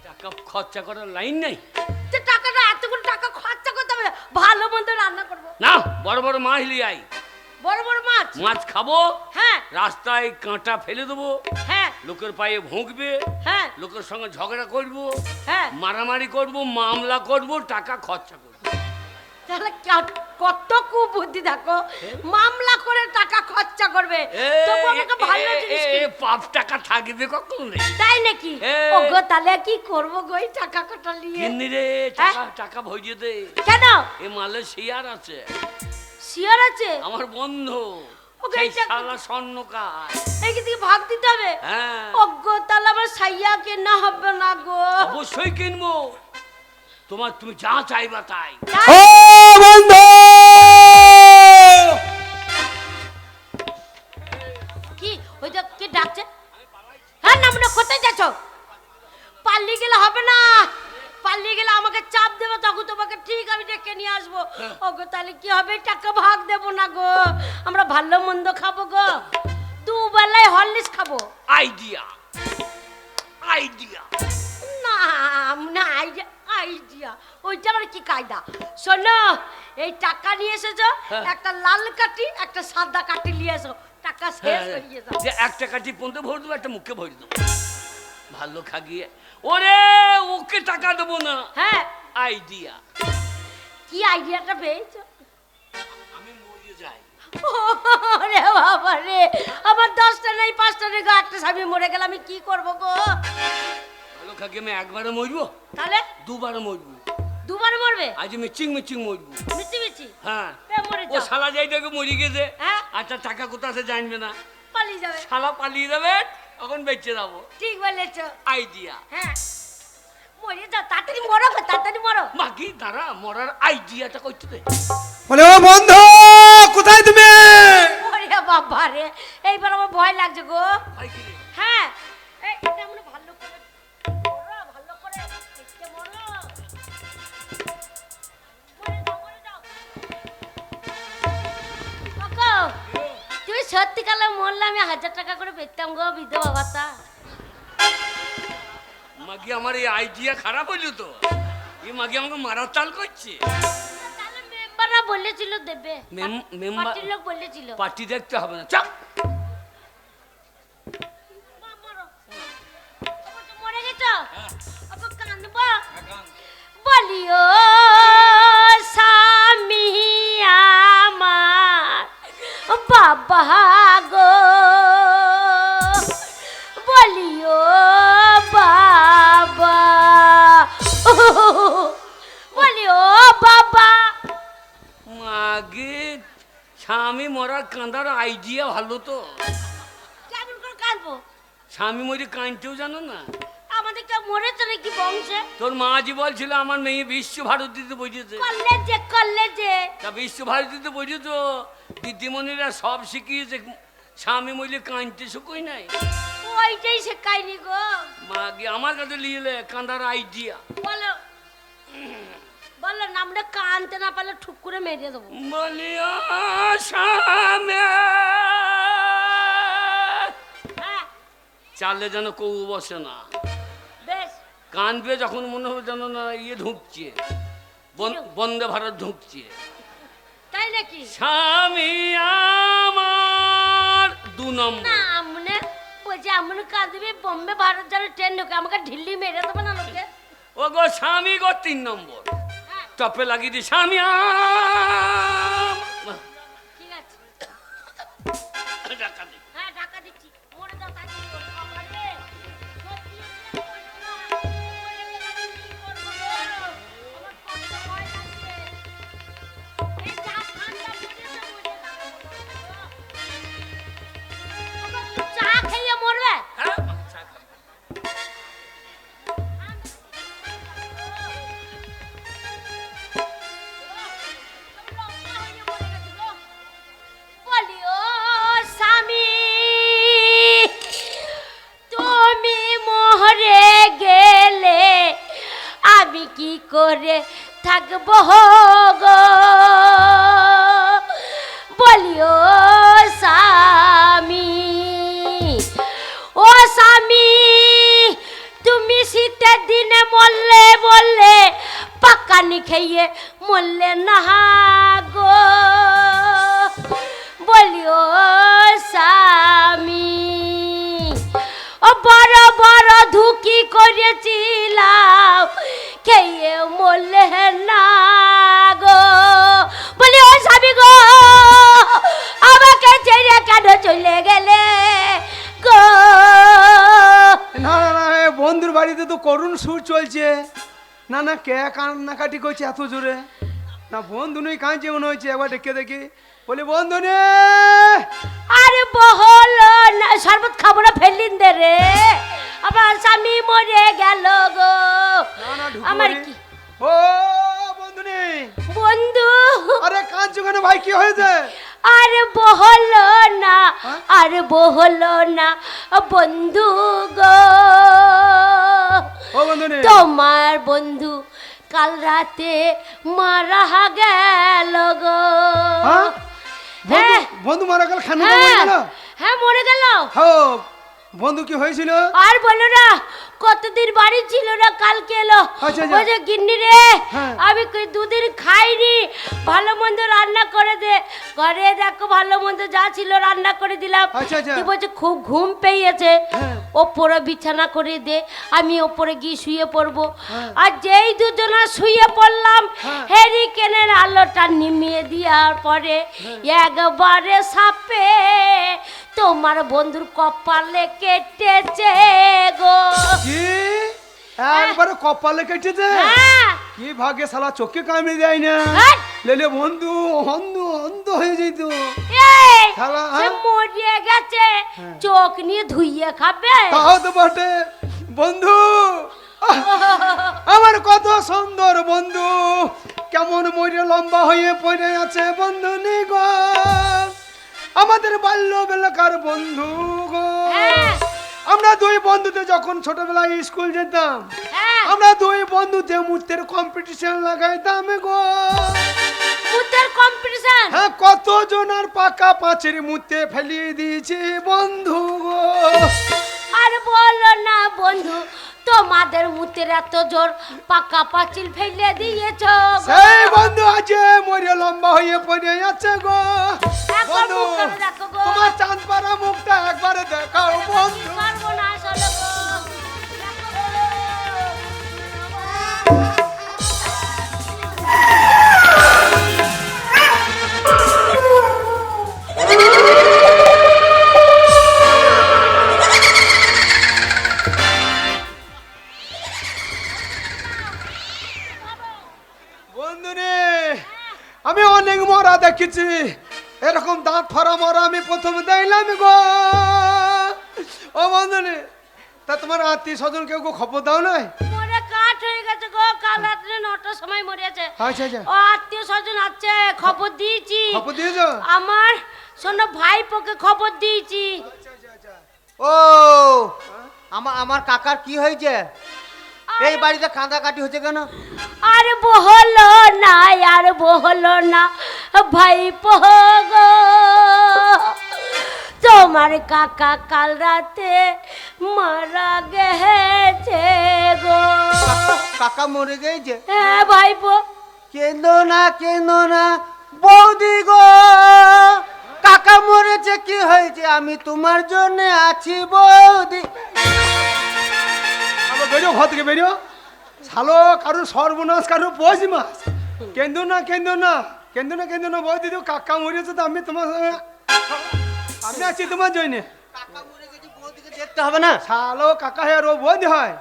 টাকা খরচা করার লাইন নাই। তো টাকাটা এতগুলো টাকা খরচা করতে হবে, ভালো মন্দ রান্না করব। না, বড় বড় মাছ নিয়ে আই। বড় বড় মাছ? মাছ খাবো, হ্যাঁ রাস্তায় কাঁটা ফেলে দেবো, হ্যাঁ লোকের পায়ে ভুঁকবে, হ্যাঁ লোকের সঙ্গে ঝগড়া করব, হ্যাঁ। মারামারি করব, মামলা করব, টাকা খরচা করব। তাহলে কত কুবুদ্ধি দেখো, মামলা করে টাকা খরচা করবে। তবু আমাকে ভালো জিনিস পাপ টাকা থাকবে কখন রে? তাই নাকি? ওগো তাহলে কি করব গো এই টাকা কটা নিয়ে? কিন্নি রে, টাকা টাকা ভরিয়ে দে। কেন? এ মালে শেয়ার আছে, শিয়ার আছে আমার বন্ধু। ওকে, সেই এইটা- শালা স্বর্ণকার। এই কি ভাগ দিতে হবে? হ্যাঁ, ওগো তাহলে আমার সাইয়া কেনা হবে না গো। অবশ্যই কিনবো। তুমি যা চাইবা তাই। ও বন্ধু, কি ওই যে কে ডাকছে? হ্যাঁ নামনা, কোথায় যাচ্ছ? পাল্লি গেলে হবে না, পাল্লি গেলে আমাকে চাপ দেবে, তখন তোমাকে ঠিক আমি ডেকে নিয়ে আসবো। ওগো তাহলে কি হবে? টাকা ভাগ দেবো না গো, আমরা ভালো মন্দ খাবো গো, দুবেলায় হরলিক্স খাবো। Idea, idea. না না, আইডিয়া আইডিয়া ওইটা আমার কি কায়দা? শোনো, এই টাকা নিয়ে এসেছো, একটা লাল কাঠি একটা সাদা কাঠি নিয়ে এসো, টাকা শেষ হয়ে যাবে। যে একটা কাঠি পর্যন্ত ভরে দেবো, একটা মুখে ভরে দেবো, ভালো খাগিয়ে। ওরে ওকে টাকা দেবো না। হ্যাঁ, আইডিয়া। কি আইডিয়াটা পেয়েছো? আমি মরে যাই। ওরে বাবা রে, আমার 10টা নেই 5টা নেই গো, একটা স্বামী মরে গেল, আমি কি করবো গো? ভালো খাগিয়ে আমি একবারে মরবো, তাহলে দুবারে মরবো। দুবার মরবে? আজ মিচিং মিচিং মরবো। মিচি মিচি হ্যাঁ, মরে ও যাও, শালা যাই দেখে মরে গেছে। হ্যাঁ। আচ্ছা, টাকা কোথা আছে জানবে না, পালিয়ে যাবে। শালা পালিয়ে যাবে, তখন বেঁচে যাবো। ঠিক বলেছো। আইডিয়া। হ্যাঁ, মরে যাও, তাড়াতাড়ি মরো গো, তাড়াতাড়ি মরো। বাকি তারা মরার আইডিয়াটা করতে দে। বলে ও বন্ধু, কোথায় তুমি? ওরে বাবা রে, এইবার আমার ভয় লাগছে গো। ভাই কি রে? হ্যাঁ, এই এটা আমরা ভালো করে মরো, ভালো করে দেখতে মরো। মরে যাও। কাকা, তুমি সত্যিকালে মরলে আমি 1000 টাকা করে পেতাম গো, বিধবা ভাতা। মাগি আমার এই আইডিয়া খারাপ হইলো তো, এই মাগি আমাকে মারার চাল করছে। তাহলে মেম্বাররা বলেছিল দেবে, মেম্বার পার্টির লোক বলেছিল। পার্টি দেখতে হবে না, চাপ। মা, মরো। আবার তো মরে গেছো? আবার কাঁদবো? বলিও স্বামী আমার বাবা গো, বলিও বাবা, বলিও বাবা। মাগে স্বামী মরার কাঁদার আইডিয়া ভালো তো। কেমন করে কাঁদবো? স্বামী মরে কাঁদতেও জানো না? আমাদের কেউ মরেছে নাকি বংশে? তোর মা জি বলছিল আমার মেয়ে বিশ্বভারতীতে বুঝেছে। কলেজে কলেজে তা বিশ্বভারতীতে বুঝেছো, দিদিমণিরা সব শিখিয়েছে, স্বামী মরে কাঁদতে শুকোই নাই। ওইটাই শেখায়নি গো। মাগে আমার কাছে লিয়েলে কাঁদার আইডিয়া। বলো বলো, নামটা কানতে না পারলে ঠুক করে মেরে দেবো। বলিয়া স্বামী, হ্যাঁ চালে যেন কেউ বসে না, বেশ। কানবে যখন মনে হবে যেন না ইয়ে ঢুকছে, বন্দে ভারত ঢুকছে। তাই নাকি? স্বামী আমার 2 নম্বর। না আমনে বলছে, এমন কাঁদবি বোম্বে ভারত যেন ট্রেন ঢুকে, আমাকে ঢিল্লি মেরে দেবে না লোকে। ও গো স্বামী গো 3 নম্বর। হ্যাঁ টপে লাগিয়ে দি স্বামী ঠিক আছে, টাকা দে। হ্যাঁ টাকা দিচ্ছি। মরে যাও তাড়াতাড়ি, ওরে বাবা রে। সত্যি আমি মরবো না। মরে গেলে আমি কি করবো গো? আমার কত ভয় লাগছে। এই যা ঠান্ডা পড়েছে, মরে যাবে গো। আবার তুই চা খেয়ে মরবে? হ্যাঁ? আমি লম্বা হয়ে করে থাকবো গো, বলিও স্বামী, ও স্বামী তুমি শীতের দিনে মরলে বললে, পাকানি খেয়ে মরলে না গো, বলিও স্বামী। ও বড় বড় ধুকি করেছিলাম, খেয়ে মরলে না গো, বলি ও স্বামী গো, আমাকে ছেড়ে কেন চলে গেলে গো? না না না, এ বন্ধুর বাড়িতে তো করুণ সুর চলছে। না না, কে কান্নাকাটি করছে এত জোরে? না বন্ধু নেই, কাঁদছে মনে হচ্ছে। একবার ডেকে দেখি, বলি বন্ধু নে। আরে বহল না, শরবত খাবো না, ফেলিন দে রে, আমার স্বামী মরে গেল গো। না না, ঢুকে আমার পড়ি। কি ও বন্ধু নেই। বন্ধু, আরে কাঁদছো কেন ভাই, কি হয়েছে? আরে বহল না, আরে বহল না বন্ধু গো, ও বন্ধু নেই। তোমার বন্ধু কাল রাতে মারা গেল গো। হ্যাঁ? হ্যাঁ বন্ধু মারা গেল, খান মরে হ্যাঁ গেল? হ্যাঁ মরে গেল। হ্যাঁ, বন্ধু কি হয়েছিল? আর বলো না, কতদিন বাড়ি ছিল না, কালকে এলো। আচ্ছা, আচ্ছা। বলছে গিন্নি রে, হ্যাঁ। আমি দুদিন খাইনি, ভালো মন্দ রান্না করে দে। ঘরে দেখো ভালো মন্দ যা ছিল রান্না করে দিলাম। আচ্ছা, আচ্ছা। তুই বলছে খুব ঘুম পেয়েছে, হ্যাঁ। ওপরে বিছানা করে দে, আমি ওপরে গিয়ে শুয়ে পড়বো। হ্যাঁ। আর যেই দুজনা শুয়ে পড়লাম, হ্যাঁ। হেরিকেনের আলোটা নিমিয়ে দেওয়ার পরে একবারে সাপে তোমার বন্ধুর কপালে কেটেছে গো। কি একবারে কপালে কেটেছে? হ্যাঁ কি ভাগ্যে, শালা চোখে কামড়ে দেয় না। হ্যাঁ। লেলে বন্ধু অন্ধ অন্ধ হয়ে যেত। এই, শালা, সে হ্যাঁ? মরিয়ে গেছে, চোখ নিয়ে ধুইয়ে খাবে? তাও তো বটে বন্ধু। আহ, আমার কত সুন্দর বন্ধু কেমন মরে লম্বা হয়ে পড়ে আছে বন্ধু নে গো, আমাদের বাল্যবেলাকার বন্ধু গো। হ্যাঁ। আমরা দুই বন্ধুতে যখন ছোটবেলায় স্কুল যেতাম, হ্যাঁ, আমরা দুই বন্ধুতে মূর্তির কম্পিটিশন লাগাইতাম গো। মুতের কম্পিটিশন। হ্যাঁ, কতজন আর পাকা পাঁচের মূর্তি ফেলিয়ে দিয়েছি বন্ধু গো। আর বলো না বন্ধু, তোমাদের মুতের এত জোর, পাকা পাঁচিল ফেলে দিয়েছ গো। সেই বন্ধু আজে মরে লম্বা হয়ে পড়ে আছে গো। একবার বন্ধু, মুখটা দেখো গো। তোমার চাঁদ পাড়া মুখটা একবারে দেখাও বন্ধু। পারবো না আসলে গো। দেখো গো। বন্ধু রে, আমি অনেক মরা দেখেছি, এরকম দাঁত ফাড়া মরা আমি প্রথম দেখলাম গো। ও বন্ধু রে, তা তোমার আত্মীয় স্বজন কেউ খবর দাও নাই? মরে কাঠ হয়ে গেছে গো, কাল রাত্রে 9টার সময় মরেছে। আচ্ছা আচ্ছা, ও আত্মীয় স্বজন আছে, খবর দিয়েছি। খবর দিয়েছো? আমার শোনো ভাইপোকে খবর দিয়েছি। ও আমার কাকার কি হয়েছে? এই বাড়িতে কাঁদাকাটি হচ্ছে কেন? আর বহলো না, আর বহলো না ভাইপো গো, তোমার কাকা কাল রাতে মারা গেছে গো। কাকা মরে গেছে? হ্যাঁ ভাইপো। কেঁদো না বৌদি গো, কাকা মরেছে, কি হয়েছে? আমি তোমার জন্য আছি বৌদি। আবার বেরিও, ঘর থেকে বেরিও। শালো কারো সর্বনাশ, কারো পৌষ মাস। কেন্দো না কেন্দো না কেন্দো না কেন্দো না বৌদি, তো কাকা মরেছে তো আমি তোমার আমি আছি তোমার জন্য। কাকা মরে গেছে, বৌদিকে দেখতে হবে না? শালো কাকা হয় আর ও বৌদি হয়?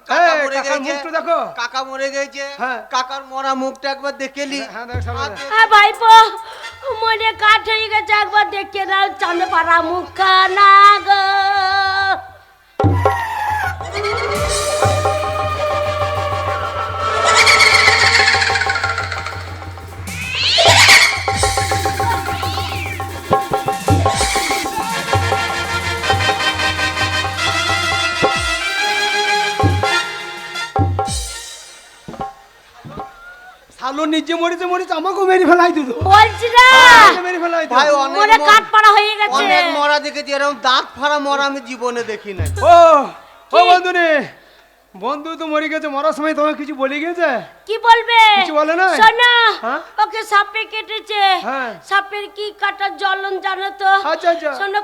কাকা এই, মরে কাকার গেছে, মুখটা দেখো। কাকা মরে গেছে, হ্যাঁ। কাকার মরা মুখটা একবার দেখে লি। হ্যাঁ, দেখ শালো, দেখ। হ্যাঁ ভাইপো, মনে কাঠ হয়ে গেছে, একবার দেখে নাও চাঁদে পাড়া মুখখানা গো। শালো নিজে মরিতে মরিতে আমাকেও মেরে ফেলাই দিত বলছি না মেরে ফেলাই দিত ভাই মনে কাঠ পাড়া হয়ে গেছে অনেক মরা দেখেছি, এরকম দাঁত ফাড়া মরা আমি জীবনে দেখি নাই। ও ও বন্ধু রে, বন্ধু তো মরে গেছে, মরার সময় তোমাকে কিছু বলে গেছে? কি বলবে কিছু বলে নাই? শোনা হ্যাঁ? ওকে সাপে কেটেছে হ্যাঁ। সাপের কি কাটার জ্বলন জানো তো আচ্ছা, আচ্ছা। শোনো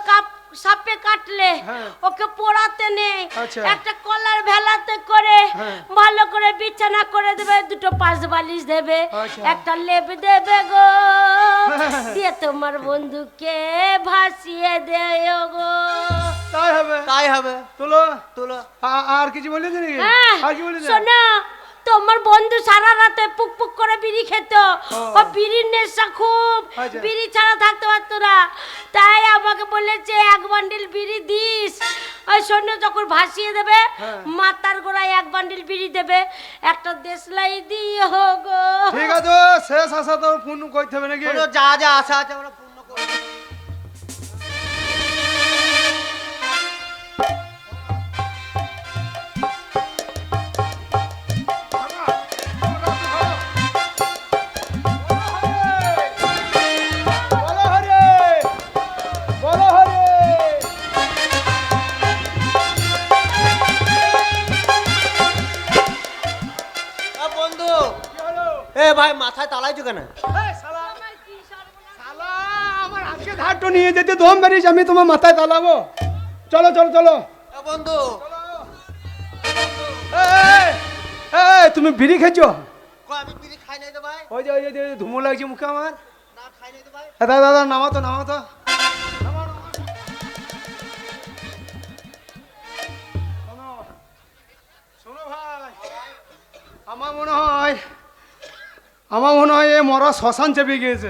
সাপে কাটলে হ্যাঁ। ওকে পোড়াতে নেই আচ্ছা। একটা কলার ভেলাতে করে হ্যাঁ। ভালো করে বিছানা করে দেবে, দুটো পাশ বালিশ দেবে, আচ্ছা। একটা লেপ দেবে গো হ্যাঁ। দিয়ে তোমার বন্ধুকে ভাসিয়ে দেও গো। তাই হবে, তাই হবে। তোলো তোলো। আর কিছু বলেছে নাকি? হ্যাঁ, আর কি বলেছে? শোনো তোমার বন্ধু সারা রাতে পুক পুক করে বিড়ি খেত, ও বিড়ির নেশা খুব, আচ্ছা। বিড়ি ছাড়া থাকতে পারতো না, তাই আমাকে বলেছে এক বান্ডিল বিড়ি দিস। ওই শোনো যখন ভাসিয়ে দেবে হ্যাঁ। মাথার গোড়ায় এক বান্ডিল বিড়ি দেবে, একটা দেশলাই দিও গো। ঠিক আছে, শেষ আশা তো ফোন করতে হবে নাকি? শোনো, যা যা আশা আছে আমরা পূর্ণ করবো। বলো হরে, বলো হরে। বন্ধু, কি হলো? এ ভাই মাথায় তালাইছো কেন? এই শালা, শালা, আমার আজকে ধারটো নিয়ে যেতে দম বেরিয়েছ, আমি তোমার মাথায় তালাবো। চলো চলো চলো। এ বন্ধু, এই, এই, তুমি বিড়ি খেয়েছো? কই আমি বিড়ি খাই নাই তো ভাই। ওই যে ওই যে ধুমো লাগছে মুখে আমার। না খাই নাই তো ভাই। দাদা দাদা নামাতো নামাতো। নামাও, নামাও। শোনো, শোনো ভাই, আমার মনে হয় এ মরা শ্মশান চেপে গিয়েছে।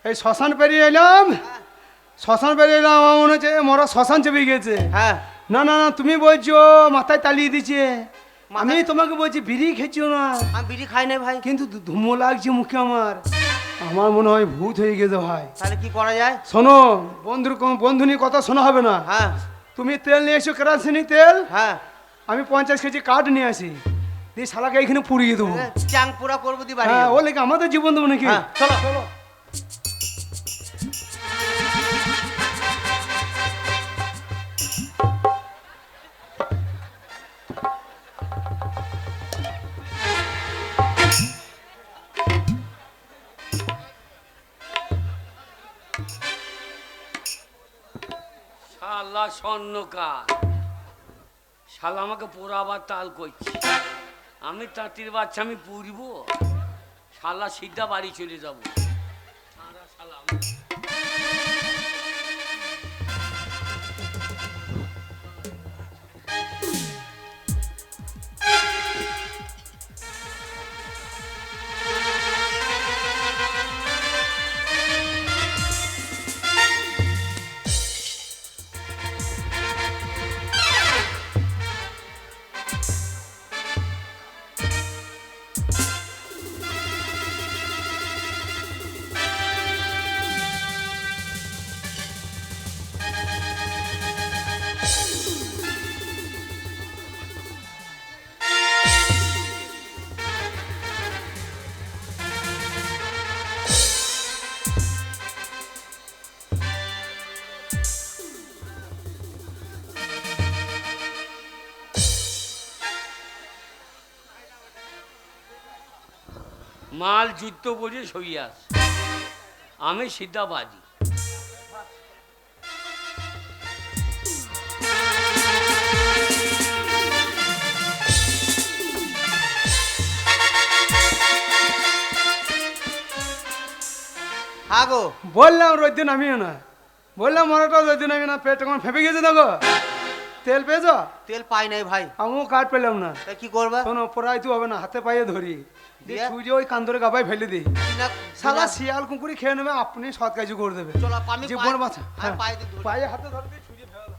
এই শ্মশান পেরিয়ে এলাম, আমার মনে হচ্ছে এ মরা শ্মশান চেপে গিয়েছে। হ্যাঁ, না না না, তুমি বলছো মাথায় তালিয়ে দিচ্ছে, আমি তোমাকে বলছি বিড়ি খেয়েছো না, আমি বিড়ি খাই নাই ভাই। কিন্তু ধুমো লাগছে মুখে আমার মনে হয় ভূত হয়ে গেছে ভাই। তাহলে কি করা যায়? শোনো, বন্ধু নিয়ে কথা শোনা হবে না। হ্যাঁ তুমি তেল নিয়ে এসো, কেরাসিনি তেল, হ্যাঁ, আমি 50 কেজি কাঠ নিয়ে আসি, দিয়ে শালাকে এখানে পুড়িয়ে দেবো। চাং পুরা করবো দি বাড়ি হ্যাঁ, যাবো। ও লেগে আমাদের জীবন দেবো নাকি? হ্যাঁ, চলো। চলো। শালা স্বর্ণকার, শালা আমাকে পোড়াবার তাল করছে, আমি তাঁতির বাচ্চা আমি পুড়বো, শালা সিধা বাড়ি চলে যাবো। শালা শালা মাল যুদ্ধ বলে সইয়াস, আমি সিধা বাজি। হ্যাঁ গো, বললাম রোদ্দে নামিও না, বললাম মরাটা রোদ্দে নামিও না, পেট এখন ফেপে গেছে দেখো। তেল পেয়েছো? তেল পাই নাই ভাই। আমিও কাঠ পেলাম না। তা কি করবা? শোনো, পড়াই তো হবে না, হাতে পায়ে ধরি দিয়ে দিয়ে? ছুঁজে ওই কান্দরে গাবায় ফেলে দিই, বিনা- শালা বিনা- শিয়াল কুকুরি খেয়ে নেবে, আপনি সৎ কাজু করে দেবে। চলো, আমি জীবন পায়ে- বাঁচা। আমি হ্যাঁ। পায়ে দিয়ে ধরি। পায়ে হাতে ধরে দিয়ে ছুঁজে ফেলে দাও।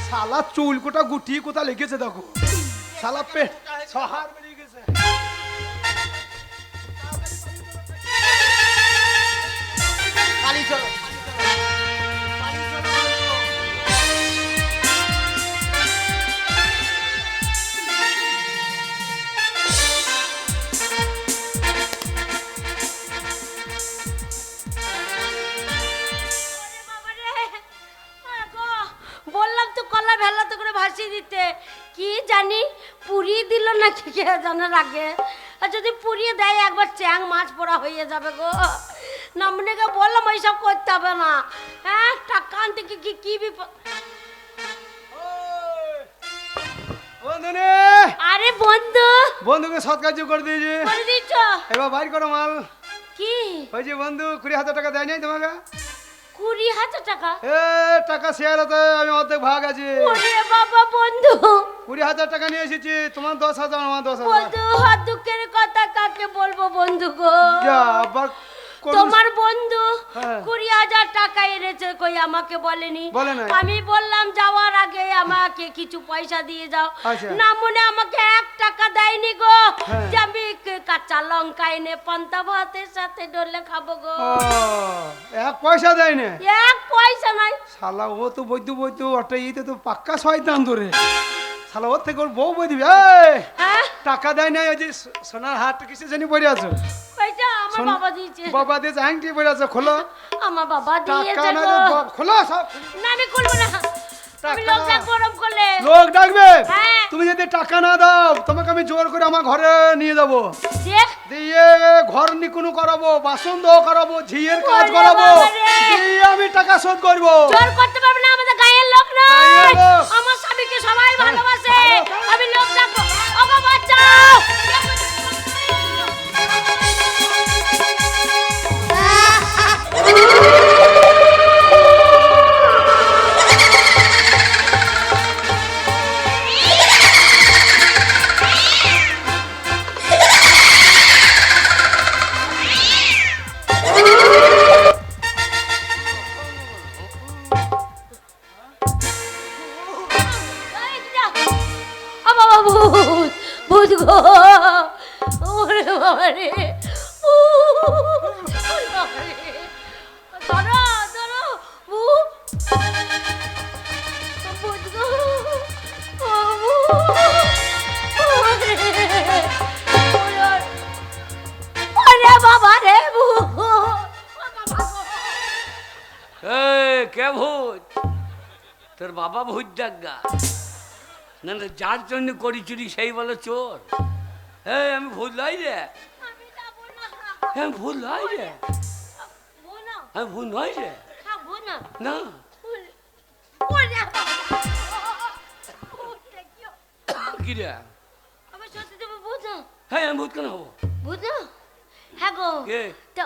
শালা চুল কোটা গুটি কোথা লেগেছে দেখো, শালা পেট সহার বেরিয়ে গেছে। পালিয়ে চলো, পালিয়ে চলো, পালিয়ে চলো। গঙ্গা ভেলাতে করে ভাসিয়ে দিতে, কি জানি পুড়িয়ে দিল নাকি কে জানার আগে। আর যদি পুড়িয়ে দেয় একবার চ্যাং মাছ পোড়া হয়ে যাবে গো। নামনেকে বললাম এইসব করতে হবে না। হ্যাঁ, টাকা আনতে কি কি কি বিপদ। বন্ধুনে, আরে বন্ধু, বন্ধুকে সৎ কার্য করে দিয়েছি। করে দিচ্ছ এবার বাইর করো মাল। কি? ওই যে বন্ধু 20,000 টাকা দেয় নাই তোমাকে? 20,000 টাকা? এ টাকা শেয়ার হতে আমি অর্ধেক ভাগ আছে। ওরে বাবা বন্ধু, 20,000 টাকা নিয়ে এসেছি, তোমার 10,000 আমার 10,000। বন্ধু হাত দুঃখের কথা কাকে বলবো বন্ধু গো। যা আবার করুন। তোমার বন্ধু হ্যাঁ। 20,000 টাকা এনেছে, কই আমাকে বলেনি। বলে নাই। আমি বললাম যাওয়ার আগে আমাকে কিছু পয়সা দিয়ে যাও। আচ্ছা। না মনে আমাকে 1 টাকা দেয়নি গো। হ্যাঁ। যে আমি কাঁচা লঙ্কা এনে পান্তা ভাতের সাথে ডলে খাবো গো। ও, 1 পয়সা দেয় না? 1 পয়সা নাই। শালা ও তো বৈদ্য বৈদ্য ওটা ইতে তো পাক্কা শয়তান ধরে। শালা ওর থেকে ওর বউ বই দিবে। এই হ্যাঁ, টাকা দেয় নাই, ওই যে সোনার হাট কিসে জানি পড়ে আছো? ওইটা আমার বাবা দিয়েছে। বাবা দিয়ে আংটি পড়ে আছে, খোলো। আমার বাবা টাকা দিয়েছে না গো। খোলো সব। না আমি খুলবো না। আমি টাকা। লোকটা গরম করলে। লোক ডাকবে? হ্যাঁ। তুমি যদি টাকা না দাও তোমাকে আমি জোর করে আমার ঘরে নিয়ে যাবো, দেখ দিয়ে ঘর নিকুনো করাবো, বাসন ধোয়া করাবো, ঝিয়ের কাজ ওরে করাবো, বাবা রে। দিয়ে আমি টাকা শোধ করবো। জোর করতে পারবে না, আমাদের গায়ের লোক নয়। গায়ের লোক। আমার স্বামীকে সবাই ভালোবাসে। ভালো। আমি লোক ডাকবো। ওগো বাঁচাও। এই যা। ও বাবা ভূত, ভূত গো। ওরে বাবা রে। ওরে বাবা রে। ধরো, ধরো। ভূত। ভূত গো। ও ভূত। ওরে। ওরে বাবা রে ভূত। ও বাবা গো। এই কে ভূত? তোর বাবা ভূত ডাকগা না, না যার জন্য করি চুরি সেই বলে চোর। এই আমি ভূত লাই রে, আমি যাবো না। আমি ভূত লাই রে, ভূত না। আমি ভূত নয় রে। খাবো না। না ওরে বাবা। ওটা কি? কি রে? আমি সত্যি দেবো ভূত না। হ্যাঁ আমি ভূত কেন হবো? ভূত না? হ্যাঁ গো। কে? তা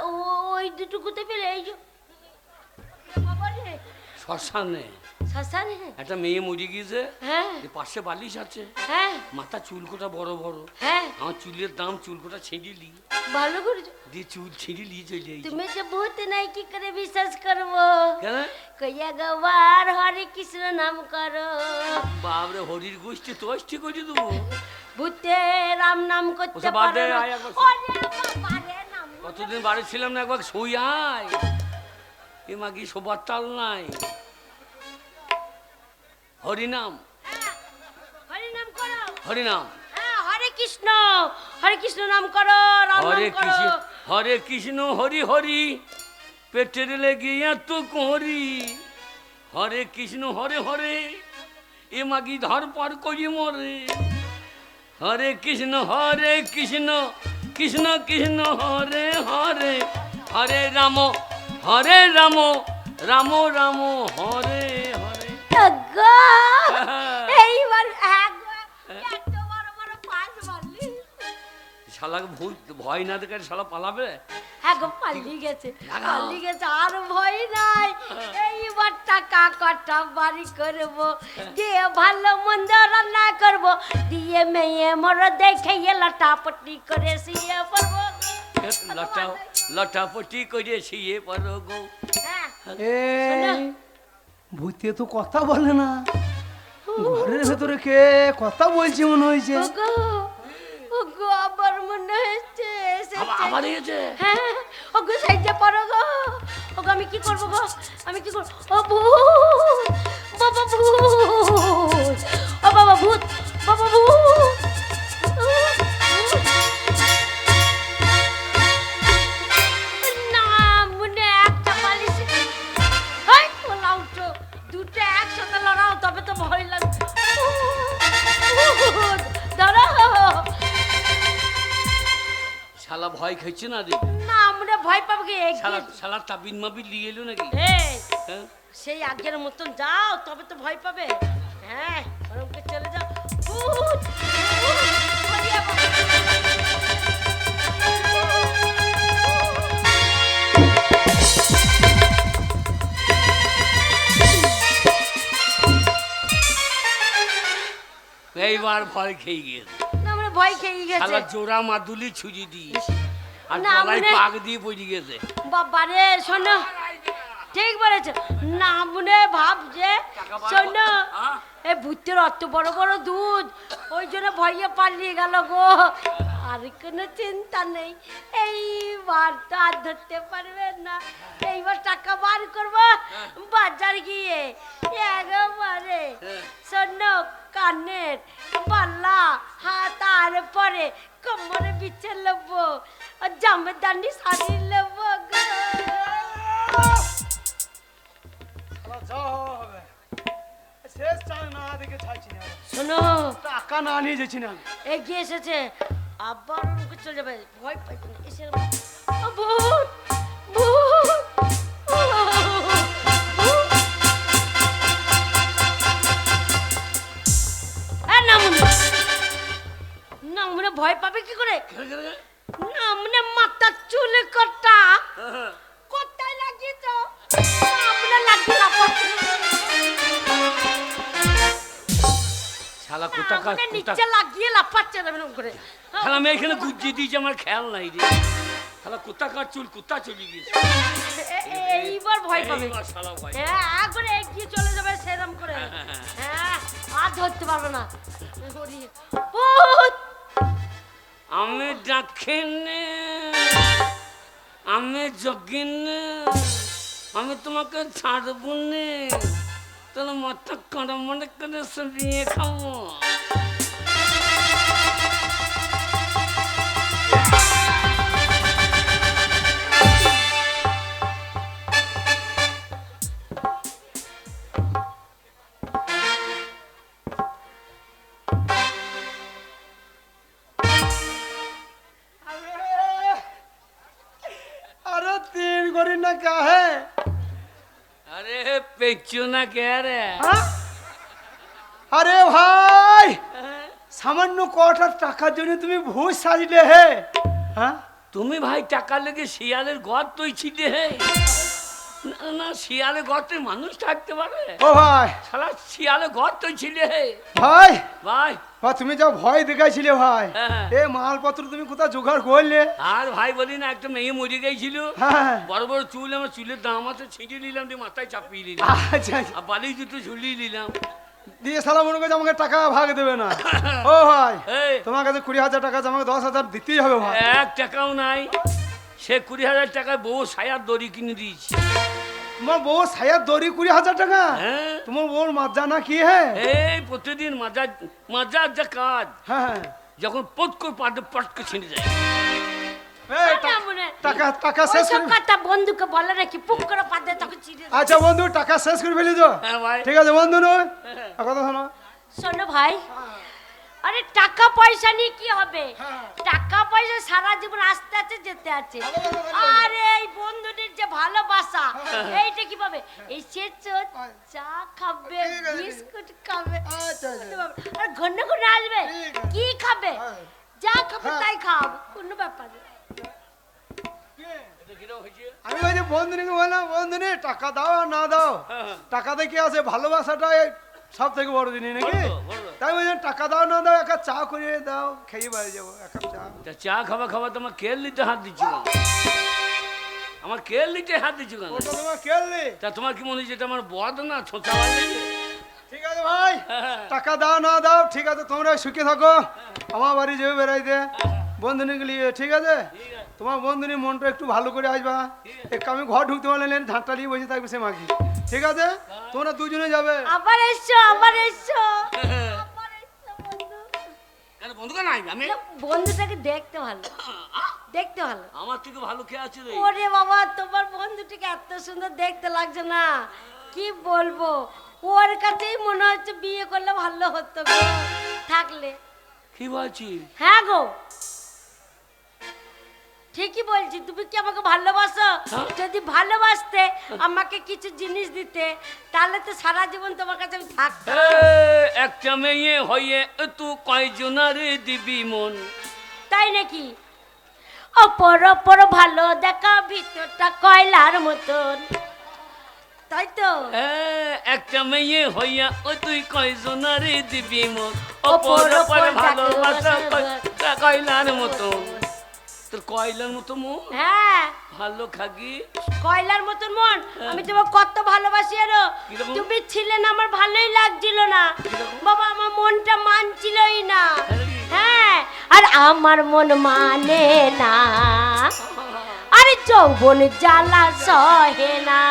ওই দুটুকুতে পেলে এই যে বাবা রে, শ্মশানে শ্মশানে? একটা মেয়ে মরে গিয়েছে, হ্যাঁ যে পাশে বালিশ আছে, হ্যাঁ মাথা চুলকোটা বড় বড়। হ্যাঁ, আমার চুলের দাম চুলকোটা ছিঁড়িলি, ভালো করেছো। দিয়ে চুল ছিঁড়িলি চলে এই তুমি যে ভূত নাই কি করে বিশ্বাস করবো? কেন? কইয়া গবার হরে কৃষ্ণ নাম করো। বাবরে হরির গোষ্ঠী তোষ্টি করে দেবো। ভূতে রাম নাম করতে ওসব বাদ দে, পারো না। আয় একবার। ওরে বাবা রে, নাম কতদিন বাড়ি ছিলাম না, একবার শুই আয়। এ মাগি শোবার তাল নাই। হরিনাম, হ্যাঁ, হরি নাম করো। হরিনাম। হ্যাঁ, হরে কৃষ্ণ নাম করো, রাম হরে নাম কৃষ্ণ, করো। হরে কৃষ্ণ হরি হরি, পেটের লেগে এত করি। হরে কৃষ্ণ হরে হরে, এ মাগি ধর পার করি মরে। হরে কৃষ্ণ কৃষ্ণ কৃষ্ণ হরে হরে, হরে রাম রাম রাম রাম হরে হরে। গো, এইবার একবার এত বড় বড় পাঁচ মারলি। শালাকে ভূত ভয় না দেখে শালা পালাবে। হ্যাঁ গো, পালিয়ে গেছে, লাগাও। পালিয়ে গেছে, আর ভয় নাই। এইবার টাকা কটা বাড়ি করবো, দিয়ে ভালো মন্দ রান্না করবো, দিয়ে মেয়ে মোর দেখে লটাপটি করে শুয়ে পড়বো। লটা লটাপটি করে শুয়ে পড়ো গো। হ্যাঁ, এই ভূতে তো কথা বলে না, ঘরের ভেতরে কে কথা বলছে মনে হয়েছে। ওগো, ওগো, আবার মনে হচ্ছে এসেছে। আবার এসেছে? হ্যাঁ, ওগো সাইডে পড়ো গো। ওগো আমি কি করবো গো, আমি কি করবো? ও ভূত, বাবা ভূত, ও বাবা ভূত, বাবা ভূত। না মনে একটা বালিশ। হাই, ওলা উঠো, দুটো একসাথে লড়াও তবে তো ভয় লাগবে। শালা ভয় খাইছে না দেখি না আমরা ভয় পাবো কি শালা শালা তাবিন মাবিন নিয়ে এলো নাকি এই, হ্যাঁ সেই আগের মতন যাও তবে তো ভয় পাবে হ্যাঁ ওরমকে চলে যাও ভূত, ভূত, পালিয়ে যাবো। এইবার ভয় খেয়ে গিয়েছে না, আমরা ভয় খেয়ে গেছে শালা জোড়া মাদুলি ছুরি দিয়েছে আর না, গলায় মানে- পাক দিয়ে পড়ে গেছে বাবারে শোনো ঠিক বলেছ না মনে ভাব যে শোনো হ্যাঁ? এই ভূতের অত বড় বড় দুধ ওই জন্য ভয়ে পালিয়ে গেল গো আর কোনো চিন্তা নেই এইবার তো আর ধরতে পারবে না এইবার টাকা বার করবো বাজার গিয়ে একেবারে শোনো কানের পাল্লা হাত আর পরে কোমরে বিছে নেবো আর জামের দান্ডি সারিয়ে নেবো গো শালা যা হবে শেষ চাই না দেখে ছাইছি না শোনো টাকা না নিয়ে যাচ্ছি না এগিয়ে এসেছে আবার ওকে চলে যাবে ভয় পাইছে না এসে ও ভূত ভূত না মনে ভয় পাবে কি করে না মনে মাথা চুলে কটা কোথায় লাগিয়েছ আমরা লাগিয়ে লাফাচ্ছি শালা কোথাকার না, নিচে লাগিয়ে লাফাচ্ছে না এরকম করে শালা আমি এখানে গুজিয়ে দিয়েছি আমার খেয়াল নাই রে শালা কোথাকার চুল কোথা চলে গিয়েছে এইবার ভয় পাবে এইবার শালা ভয় হ্যাঁ একবারে এগিয়ে চলে যাবে সেরম করে হ্যাঁ আর ধরতে পারবে না ওরে, ভূত! আমি ডাকেন আমি জগিন আমি তোমাকে ছাড়বো নে তাহলে মাথা কাঁড়া মনে করে সরিয়ে খাবো अरे तीन गोरी ना क्या है अरे पेचो ना कह रे हाँ? अरे भाई সামান্য কটার টাকার জন্য তুমি ভূত সাজলে হে হ্যাঁ তুমি ভাই টাকা লেগে শিয়ালের ঘর তৈছিলে হে না না শিয়ালের ঘরতে মানুষ থাকতে পারে ও ভাই শালা শিয়ালের ঘর তৈছিলে হে ভাই ভাই বা তুমি যা ভয় দেখাইছিলে ভাই হ্যাঁ। এ মালপত্র তুমি কোথায় জোগাড় করলে আর ভাই বলি না একটা মেয়ে মরে গেছিল হ্যাঁ বড় বড় চুল আমার চুলের দাম আছে ছিঁড়ে নিলাম দিয়ে মাথায় চাপিয়ে নিলাম আচ্ছা আচ্ছা। আর বালি দুটো ঝুলিয়ে নিলাম দিয়ে সালা মনে করছে আমাকে টাকা ভাগ দেবে না ও ভাই এই তোমার কাছে 20,000 টাকা আছে, আমাকে 10,000 দিতেই হবে ভাই এক টাকাও নাই সে 20,000 টাকায় বউ সায়ার দড়ি কিনে দিয়েছি তোমার বউ সায়ার দড়ি 20,000 টাকা হ্যাঁ তোমার বউর মাজা না কি হ্যাঁ এই প্রতিদিন মাজার মাজার যা কাজ হ্যাঁ যখন পট করে পাটে পটকে ছিঁড়ে যায় এই না মনে টাকা টাকা শেষ ওইসব করে কথা বন্ধুকে বলে নাকি পুক করে পাতে তখন চিড়ে আচ্ছা বন্ধু টাকা শেষ করে ফেলি তো হ্যাঁ ভাই ঠিক আছে বন্ধু নয় কথা শোনো শোনো ভাই আরে টাকা পয়সা নিয়ে কি হবে টাকা পয়সা সারা জীবন আস্তে আস্তে যেতে আছে আরে এই বন্ধুদের যে ভালোবাসা এইটা কি পাবে এই সে চা খাবে বিস্কুট খাবে আর ঘন ঘন আসবে কি খাবে যা খাবে তাই খাও কোনো ব্যাপার না। আমি ওই যে বন্ধুনিকে বললাম বন্ধুনি টাকা দাও আর না দাও টাকাতে কি আছে ভালোবাসাটা সব থেকে বড় জিনিস নাকি বড়। তাই বলছেন টাকা দাও না দাও এক কাপ চা করে দাও খেয়ে বাড়ি যাবো এক কাপ চা তা চা খাওয়া খাওয়া তোমার কেল নিতে হাত দিচ্ছ কেন? আমার কেল নিতে হাত দিচ্ছ কেন ওটা তোমার খেললি তা তোমার কি মনে হচ্ছে এটা আমার বদ না ছোঁচা বাজে ঠিক আছে ভাই টাকা দাও না দাও ঠিক আছে তোমরা সুখে থাকো আমার বাড়ি যাবে বেড়াইতে বন্ধুনিকে নিয়ে ঠিক আছে তোমার বন্ধুনি মনটা একটু ভালো করে আসবা একটু আমি ঘর ঢুকতে পারলে ঝাঁটটা নিয়ে বসে থাকবে সে মাগি ঠিক আছে তোমরা দুজনে যাবে আবার এসছো আবার এসছো আবার এসছো বন্ধু কেন বন্ধুকে নাই আমি না, বন্ধুটাকে দেখতে ভালো দেখতে ভালো আমার থেকে ভালো খেয়ে আছে রে ওরে বাবা তোমার বন্ধুটিকে এত সুন্দর দেখতে লাগছে না কি বলবো ওর কাছেই মনে হচ্ছে বিয়ে করলে ভালো হতো গো থাকলে কি বলছি হ্যাঁ গো ঠিকই বলছি, তুমি কি আমাকে ভালোবাসো? যদি ভালোবাসতে আমাকে কিছু জিনিস দিতে, তাহলে তো সারা জীবন তোমার কাছে আমি থাকতাম। একটা মেয়ে হয়ে তুই কয়জনারে দিবি মন? তাই নাকি? অপর অপর ভালো দেখা, ভিতরটা কয়লার মতন, তাই তো? একটা মেয়ে হইয়া তুই কয়জনারে দিবি মন? অপর অপর ভালোবাসা কয়লার মতো। তোর কয়লার মতো মন? হ্যাঁ, ভালো খাগি। কয়লার মতন মন। আমি তোমাকে কত ভালোবাসি আরো। কিরকম? তুমি ছিলে না, আমার ভালোই লাগছিল না বাবা, আমার মনটা মানছিলই না। হ্যাঁ, আর আমার মন মানে না, আরে যৌবন জ্বালা সহে না।